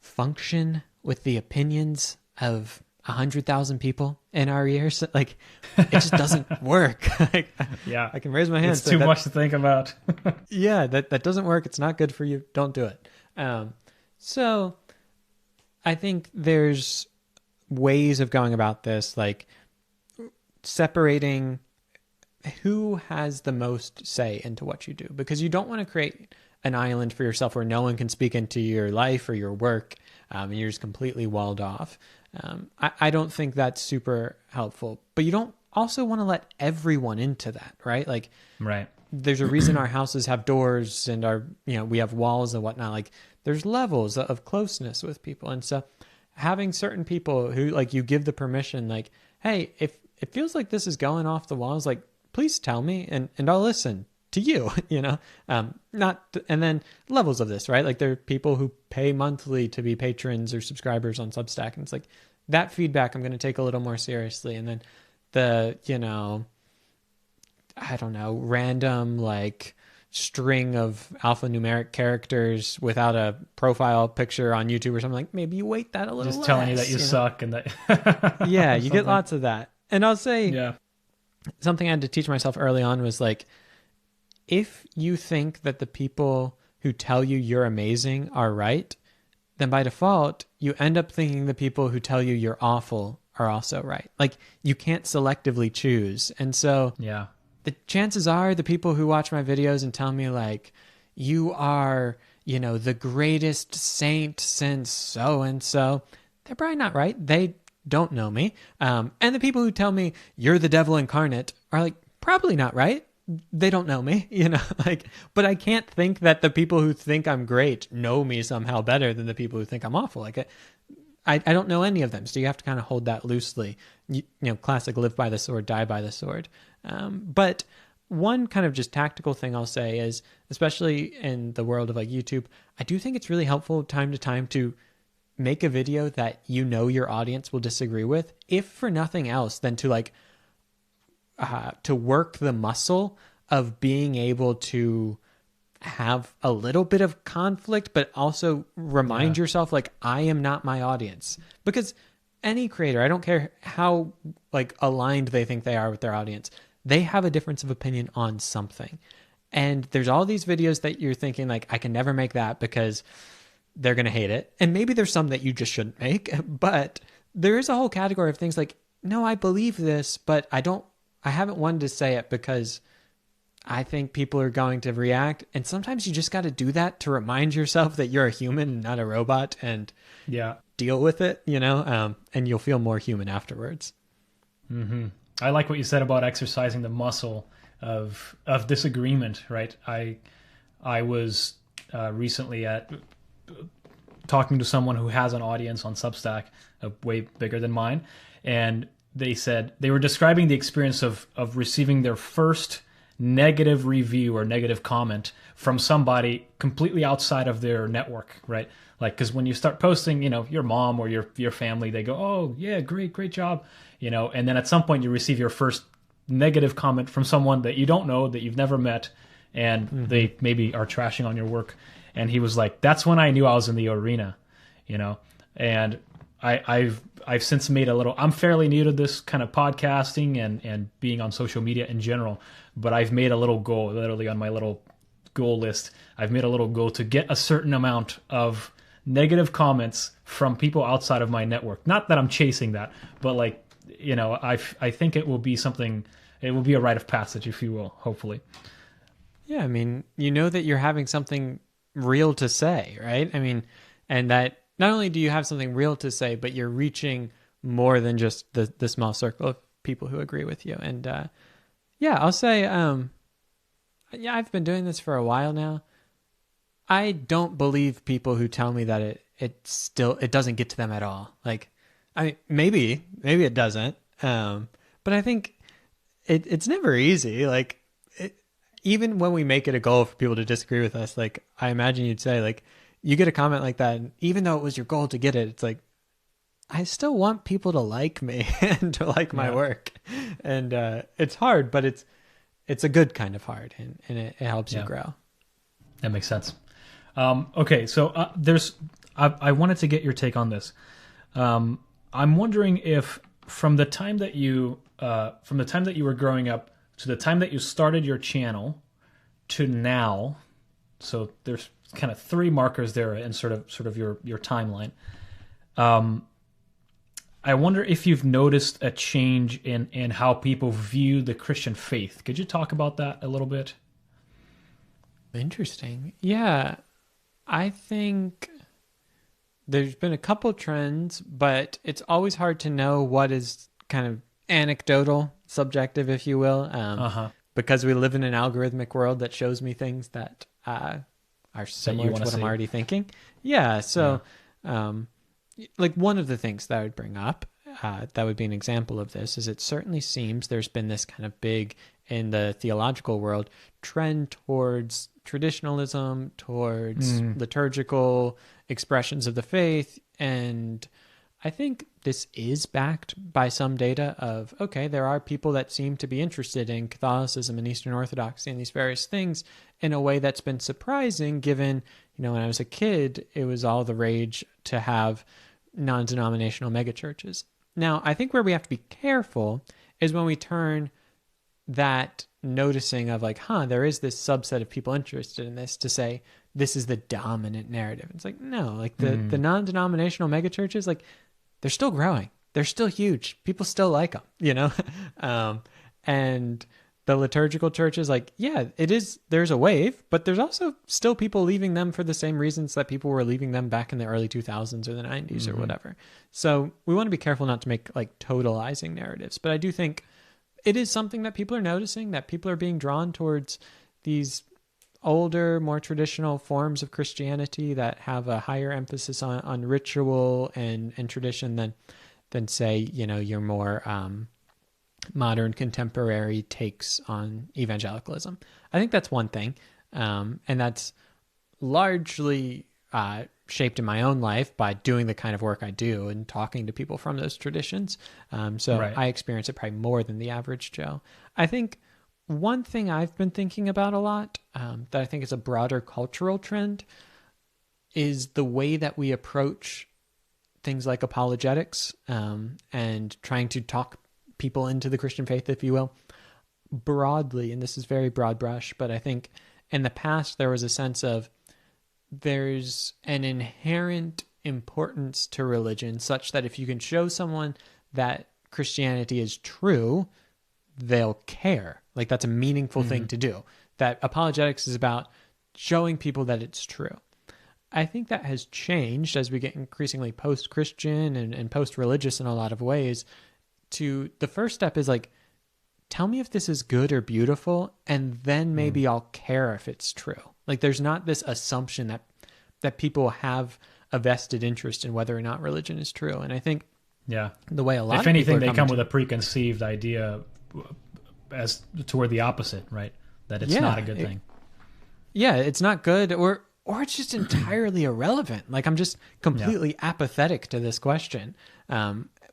[SPEAKER 2] function with the opinions of 100,000 people in our ears. Like, it just doesn't work. Like, I can raise my hand.
[SPEAKER 1] It's too much to think about.
[SPEAKER 2] that doesn't work. It's not good for you. Don't do it. So I think there's ways of going about this, like separating who has the most say into what you do, because you don't want to create an island for yourself where no one can speak into your life or your work, and you're just completely walled off. I don't think that's super helpful, but you don't also want to let everyone into that, right? Like, there's a reason our houses have doors and we have walls and whatnot. Like, there's levels of closeness with people. And so having certain people who like you give the permission, like, hey, if it feels like this is going off the walls, like, please tell me and I'll listen to you, and then levels of this, right? Like, there are people who pay monthly to be patrons or subscribers on Substack. And it's like that feedback I'm going to take a little more seriously. And then the, I don't know, random like string of alphanumeric characters without a profile picture on YouTube or something, like, maybe you weight that a little
[SPEAKER 1] just
[SPEAKER 2] less,
[SPEAKER 1] telling you that you suck and that.
[SPEAKER 2] Yeah, you get lots of that. And I'll say something I had to teach myself early on was like, if you think that the people who tell you you're amazing are right, then by default, you end up thinking the people who tell you you're awful are also right. Like, you can't selectively choose. And so the chances are the people who watch my videos and tell me like, you are, the greatest saint since so-and-so, they're probably not right. They don't know me. And the people who tell me you're the devil incarnate are like, probably not right. They don't know me, but I can't think that the people who think I'm great know me somehow better than the people who think I'm awful. Like, I don't know any of them. So you have to kind of hold that loosely. Classic live by the sword, die by the sword. But one kind of just tactical thing I'll say is, especially in the world of like YouTube, I do think it's really helpful time to time to make a video that your audience will disagree with, if for nothing else than to like to work the muscle of being able to have a little bit of conflict, but also remind yourself like, I am not my audience. Because any creator, I don't care how like aligned they think they are with their audience, they have a difference of opinion on something. And there's all these videos that you're thinking like, I can never make that because they're going to hate it. And maybe there's some that you just shouldn't make, but there is a whole category of things like, no, I believe this, but I haven't wanted to say it because I think people are going to react. And sometimes you just got to do that to remind yourself that you're a human and not a robot, and deal with it, and you'll feel more human afterwards.
[SPEAKER 1] I like what you said about exercising the muscle of disagreement, right? I was recently talking to someone who has an audience on Substack, way bigger than mine, and they said they were describing the experience of receiving their first negative review or negative comment from somebody completely outside of their network, right? Like, because when you start posting, your mom or your family, they go, "Oh yeah, great job," and then at some point you receive your first negative comment from someone that you don't know, that you've never met, and they maybe are trashing on your work. And he was like, "That's when I knew I was in the arena," And I've since made a little. I'm fairly new to this kind of podcasting and being on social media in general, but I've made a little goal, literally on my little goal list. I've made a little goal to get a certain amount of negative comments from people outside of my network. Not that I'm chasing that, but I think it will be something. It will be a rite of passage, if you will, hopefully.
[SPEAKER 2] Yeah, I mean, that you're having something real to say, right? I mean, and that not only do you have something real to say, but you're reaching more than just the small circle of people who agree with you. And I'll say, I've been doing this for a while now. I don't believe people who tell me that it doesn't get to them at all. Like, I mean, maybe it doesn't, but I think it's never easy. Like, even when we make it a goal for people to disagree with us, like, I imagine you'd say, like, you get a comment like that, and even though it was your goal to get it, it's like, I still want people to like me and to like my work. And it's hard, but it's a good kind of hard, and it helps you grow.
[SPEAKER 1] That makes sense. Okay, so I wanted to get your take on this. I'm wondering if from the time that you were growing up to the time that you started your channel to now, so there's kind of 3 markers there in sort of your timeline. I wonder if you've noticed a change in how people view the Christian faith. Could you talk about that a little bit?
[SPEAKER 2] Interesting. Yeah, I think there's been a couple trends, but it's always hard to know what is kind of anecdotal, subjective, if you will, because we live in an algorithmic world that shows me things that are similar to what I'm already thinking. Yeah, so like one of the things that I would bring up that would be an example of this is it certainly seems there's been this kind of big, in the theological world, trend towards traditionalism, towards liturgical expressions of the faith. And I think this is backed by some data of, okay, there are people that seem to be interested in Catholicism and Eastern Orthodoxy and these various things in a way that's been surprising, given, when I was a kid, it was all the rage to have non-denominational megachurches. Now, I think where we have to be careful is when we turn that noticing of like, there is this subset of people interested in this to say, this is the dominant narrative. It's like, no, like the non-denominational megachurches, like, they're still growing. They're still huge. People still like them, and the liturgical churches, like, it is, there's a wave, but there's also still people leaving them for the same reasons that people were leaving them back in the early 2000s or the 90s or whatever. So we want to be careful not to make like totalizing narratives, but I do think it is something that people are noticing, that people are being drawn towards these older, more traditional forms of Christianity that have a higher emphasis on ritual and tradition than say, your more modern contemporary takes on evangelicalism. I think that's one thing. And that's largely shaped in my own life by doing the kind of work I do and talking to people from those traditions. Right. I experience it probably more than the average Joe. I think one thing I've been thinking about a lot that I think is a broader cultural trend is the way that we approach things like apologetics and trying to talk people into the Christian faith, if you will, broadly. And this is very broad brush, but I think in the past there was a sense of there's an inherent importance to religion such that if you can show someone that Christianity is true, they'll care. Like, that's a meaningful thing to do. That apologetics is about showing people that it's true. I think that has changed as we get increasingly post-Christian and post-religious in a lot of ways. To the first step is like, tell me if this is good or beautiful, and then maybe I'll care if it's true. Like, there's not this assumption that people have a vested interest in whether or not religion is true. And I think the way a lot
[SPEAKER 1] if
[SPEAKER 2] of
[SPEAKER 1] anything,
[SPEAKER 2] people
[SPEAKER 1] they come with a preconceived idea as toward the opposite, right? that it's not a good thing.
[SPEAKER 2] Yeah, it's not good, or it's just entirely irrelevant. Like, I'm just completely apathetic to this question,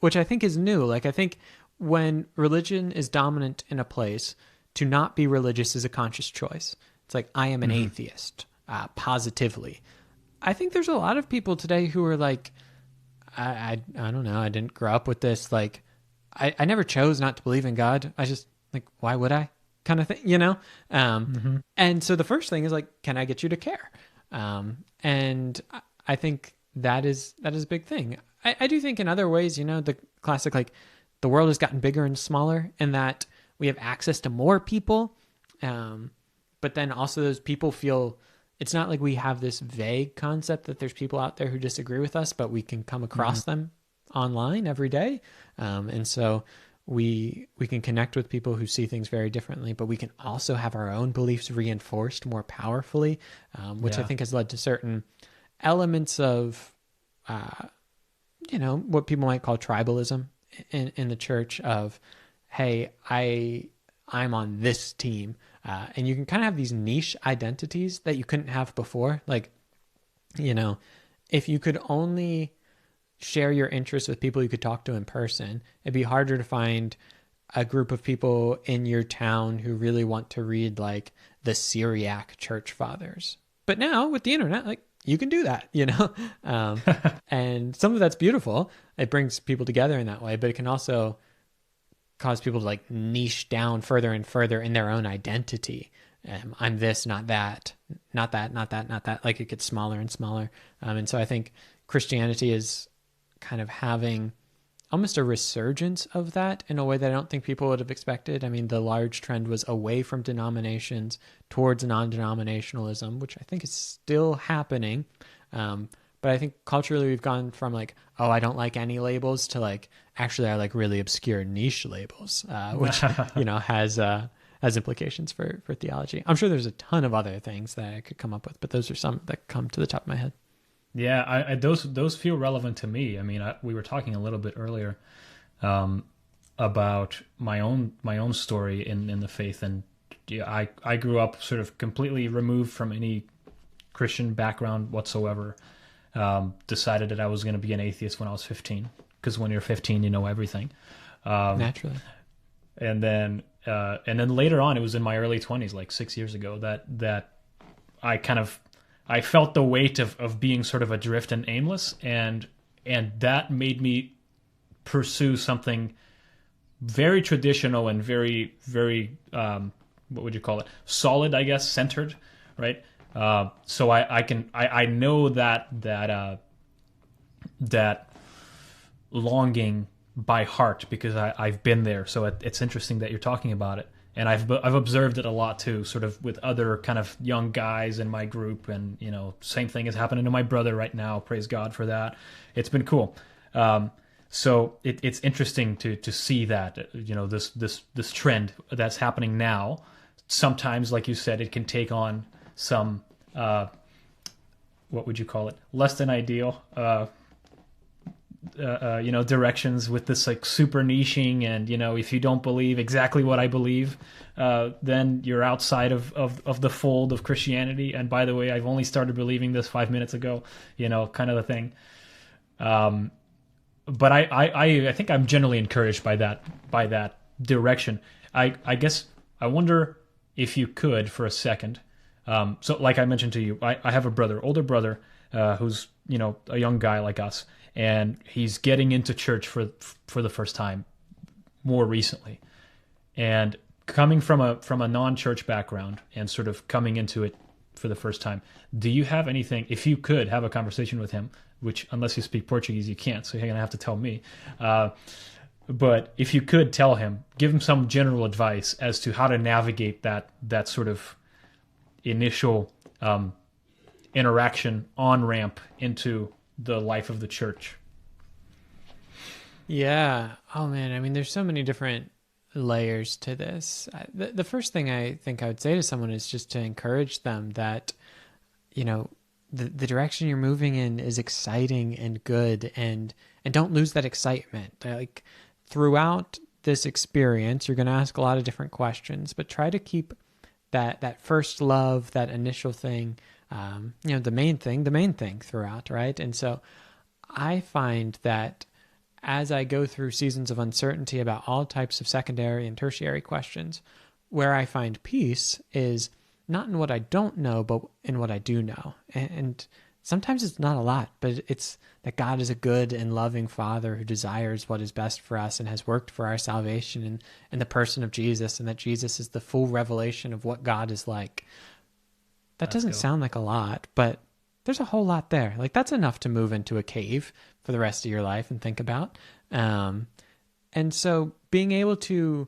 [SPEAKER 2] which I think is new. Like, I think when religion is dominant in a place, to not be religious is a conscious choice. It's like, I am an atheist, positively. I think there's a lot of people today who are like, I don't know, I didn't grow up with this. Like, I never chose not to believe in God. I just, like, why would I? Kind of thing, you know? And so the first thing is like, can I get you to care? And I think that is a big thing. I do think in other ways, you know, the classic, like, the world has gotten bigger and smaller, and that we have access to more people. But then also those people feel, it's not like we have this vague concept that there's people out there who disagree with us, but we can come across them online every day. And so we can connect with people who see things very differently, but we can also have our own beliefs reinforced more powerfully, which I think has led to certain elements of, you know, what people might call tribalism in the church of, hey, I'm on this team. And you can kind of have these niche identities that you couldn't have before. Like, you know, if you could only share your interests with people you could talk to in person, it'd be harder to find a group of people in your town who really want to read like the Syriac church fathers. But now with the internet, like, you can do that, you know? And some of that's beautiful. It brings people together in that way, but it can also cause people to like niche down further and further in their own identity. I'm this, not that, not that, not that, not that. Like, it gets smaller and smaller. And so I think Christianity is kind of having almost a resurgence of that in a way that I don't think people would have expected. I mean, the large trend was away from denominations towards non-denominationalism, which I think is still happening. But I think culturally we've gone from like, oh, I don't like any labels, to like, actually I like really obscure niche labels, which, you know, has implications for theology. I'm sure there's a ton of other things that I could come up with, but those are some that come to the top of my head.
[SPEAKER 1] Yeah, those feel relevant to me. I mean, we were talking a little bit earlier about my own story in the faith, and yeah, I grew up sort of completely removed from any Christian background whatsoever. Decided that I was going to be an atheist when I was 15, because when you're 15, you know everything.
[SPEAKER 2] Naturally.
[SPEAKER 1] And then later on, it was in my early 20s, like 6 years ago, that I felt the weight of being sort of adrift and aimless, and that made me pursue something very traditional and very, very, what would you call it? Solid, I guess, centered, right? So I know that longing by heart, because I've been there. So it's interesting that you're talking about it. And I've observed it a lot too, sort of with other kind of young guys in my group, and you know, same thing is happening to my brother right now. Praise God for that. It's been cool. So it's interesting to see that, you know, this trend that's happening now. Sometimes, like you said, it can take on some what would you call it? Less than ideal. You know, directions with this like super niching, and you know, if you don't believe exactly what I believe, then you're outside of the fold of Christianity. And by the way, I've only started believing this 5 minutes ago, you know, kind of the thing. But I think I'm generally encouraged by that direction. I guess I wonder if you could for a second. So like I mentioned to you, I have a brother, older brother, who's, you know, a young guy like us. And he's getting into church for the first time more recently, and coming from a non-church background and sort of coming into it for the first time. Do you have anything, if you could have a conversation with him, which unless you speak Portuguese you can't, so you're gonna have to tell me. But if you could tell him, give him some general advice as to how to navigate that sort of initial interaction on ramp into the life of the church.
[SPEAKER 2] Yeah. Oh man. I mean, there's so many different layers to this. The first thing I think I would say to someone is just to encourage them that, you know, the direction you're moving in is exciting and good, and don't lose that excitement. Like, throughout this experience, you're going to ask a lot of different questions, but try to keep that first love, that initial thing, the main thing throughout, right? And so I find that as I go through seasons of uncertainty about all types of secondary and tertiary questions, where I find peace is not in what I don't know, but in what I do know. And sometimes it's not a lot, but it's that God is a good and loving Father who desires what is best for us and has worked for our salvation in the person of Jesus, and that Jesus is the full revelation of what God is like. That doesn't sound like a lot, but there's a whole lot there. Like, that's enough to move into a cave for the rest of your life and think about. And so being able to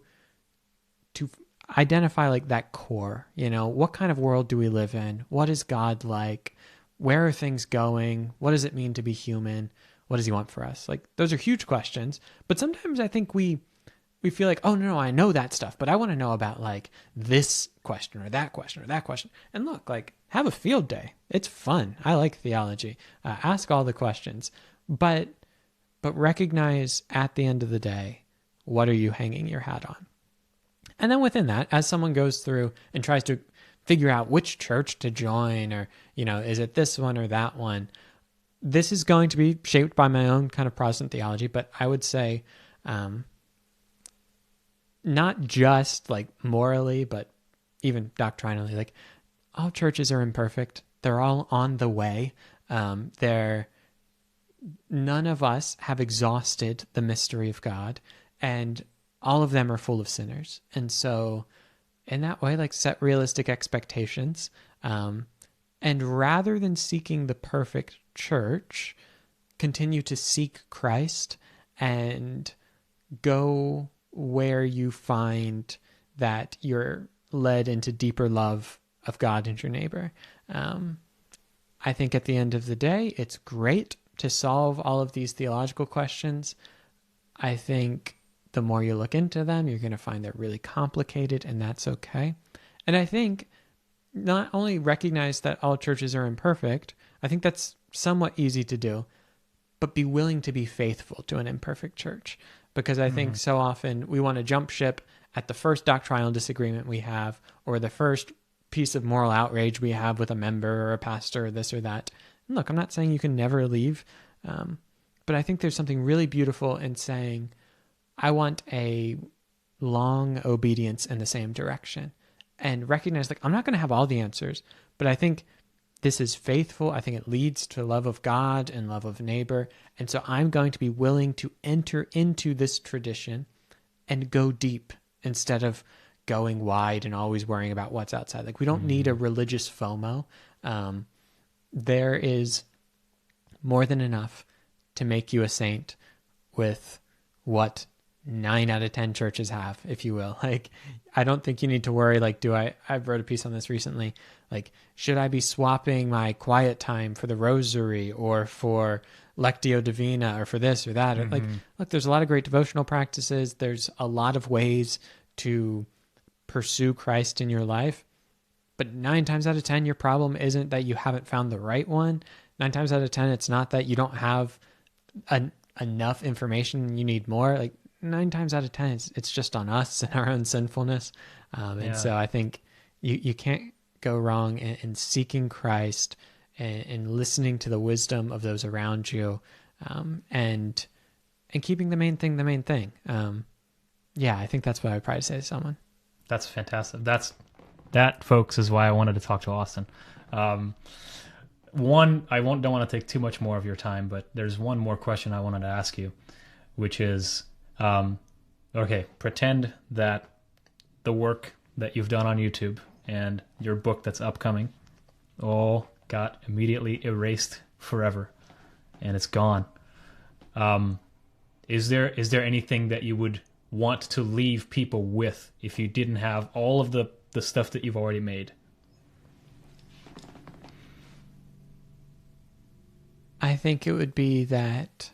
[SPEAKER 2] identify like that core, what kind of world do we live in? What is God like? Where are things going? What does it mean to be human? What does he want for us? Like, those are huge questions, but sometimes I think we feel like, oh no, I know that stuff, but I want to know about like this question or that question or that question. And look, like, have a field day. It's fun. I like theology. Ask all the questions, but recognize at the end of the day, what are you hanging your hat on? And then within that, as someone goes through and tries to figure out which church to join, or, is it this one or that one? This is going to be shaped by my own kind of Protestant theology, but I would say not just like morally, but even doctrinally, like, all churches are imperfect. They're all on the way. None of us have exhausted the mystery of God, and all of them are full of sinners. And so in that way, like, set realistic expectations. And rather than seeking the perfect church, continue to seek Christ and go where you find that you're led into deeper love of God and your neighbor. I think at the end of the day, it's great to solve all of these theological questions. I think the more you look into them, you're going to find they're really complicated, and that's okay. And I think not only recognize that all churches are imperfect, I think that's somewhat easy to do, but be willing to be faithful to an imperfect church. Because I think so often we want to jump ship at the first doctrinal disagreement we have, or the first piece of moral outrage we have with a member or a pastor or this or that. And look, I'm not saying you can never leave, but I think there's something really beautiful in saying, I want a long obedience in the same direction, and recognize, like, I'm not going to have all the answers, but I think this is faithful. I think it leads to love of God and love of neighbor. And so I'm going to be willing to enter into this tradition and go deep instead of going wide and always worrying about what's outside. Like, we don't need a religious FOMO. There is more than enough to make you a saint with what 9 out of 10 churches have, if you will. Like, I don't think you need to worry, like, I've wrote a piece on this recently, like, should I be swapping my quiet time for the rosary or for Lectio Divina or for this or that? Or, like, look, there's a lot of great devotional practices. There's a lot of ways to pursue Christ in your life. But 9 times out of 10, your problem isn't that you haven't found the right one. 9 times out of 10, it's not that you don't have enough information and you need more. Like, 9 times out of 10, it's just on us and our own sinfulness. And so I think you can't go wrong in seeking Christ and listening to the wisdom of those around you, and keeping the main thing. I think that's what I'd probably say to someone.
[SPEAKER 1] That's fantastic. That, folks, is why I wanted to talk to Austin. One, don't want to take too much more of your time, but there's one more question I wanted to ask you, which is, okay, pretend that the work that you've done on YouTube and your book that's upcoming all got immediately erased forever, and it's gone. Is there anything that you would want to leave people with if you didn't have all of the stuff that you've already made?
[SPEAKER 2] I think it would be that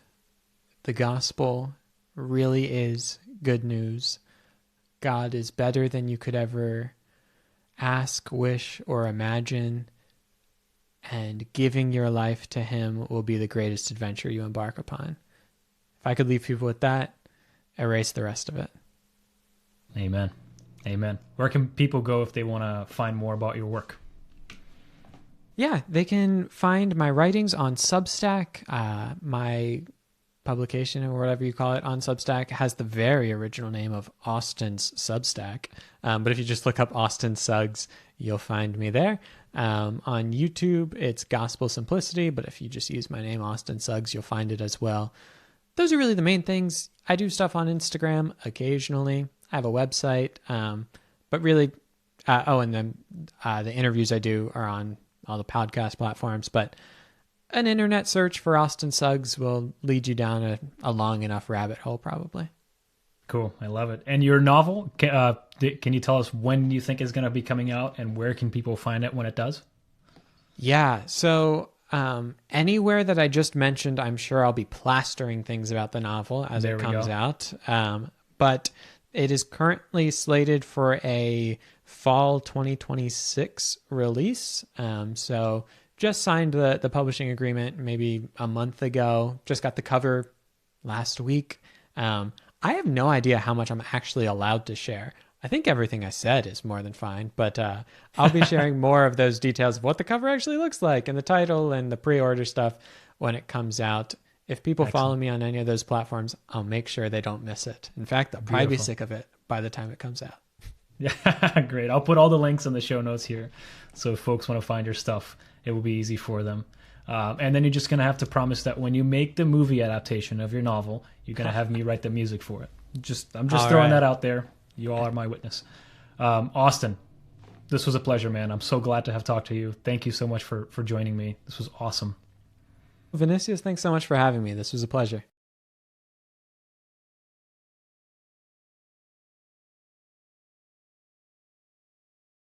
[SPEAKER 2] the gospel really is good news. God is better than you could ever ask, wish, or imagine, and giving your life to him will be the greatest adventure you embark upon. If I could leave people with that, erase the rest of it.
[SPEAKER 1] Amen. Amen. Where can people go if they want to find more about your work?
[SPEAKER 2] Yeah, they can find my writings on Substack. My publication, or whatever you call it, on Substack has the very original name of Austin's Substack. But if you just look up Austin Suggs, you'll find me there. On YouTube, it's Gospel Simplicity, but if you just use my name, Austin Suggs, you'll find it as well. Those are really the main things. I do stuff on Instagram occasionally. I have a website, but really, and then the interviews I do are on all the podcast platforms, but an internet search for Austin Suggs will lead you down a long enough rabbit hole, probably.
[SPEAKER 1] Cool. I love it. And your novel, can you tell us when you think is going to be coming out, and where can people find it when it does?
[SPEAKER 2] Yeah. So anywhere that I just mentioned, I'm sure I'll be plastering things about the novel as it comes out. But it is currently slated for a fall 2026 release. So just signed the publishing agreement maybe a month ago. Just got the cover last week. I have no idea how much I'm actually allowed to share. I think everything I said is more than fine, but I'll be sharing more of those details of what the cover actually looks like and the title and the pre-order stuff when it comes out. If people follow me on any of those platforms, I'll make sure they don't miss it. In fact, they'll probably be sick of it by the time it comes out.
[SPEAKER 1] Yeah, great. I'll put all the links in the show notes here. So if folks want to find your stuff, it will be easy for them. And then you're just going to have to promise that when you make the movie adaptation of your novel, you're going to have me write the music for it. I'm just throwing that out there. You all are my witness. Austin, this was a pleasure, man. I'm so glad to have talked to you. Thank you so much for joining me. This was awesome.
[SPEAKER 2] Vinicius, thanks so much for having me. This was a pleasure.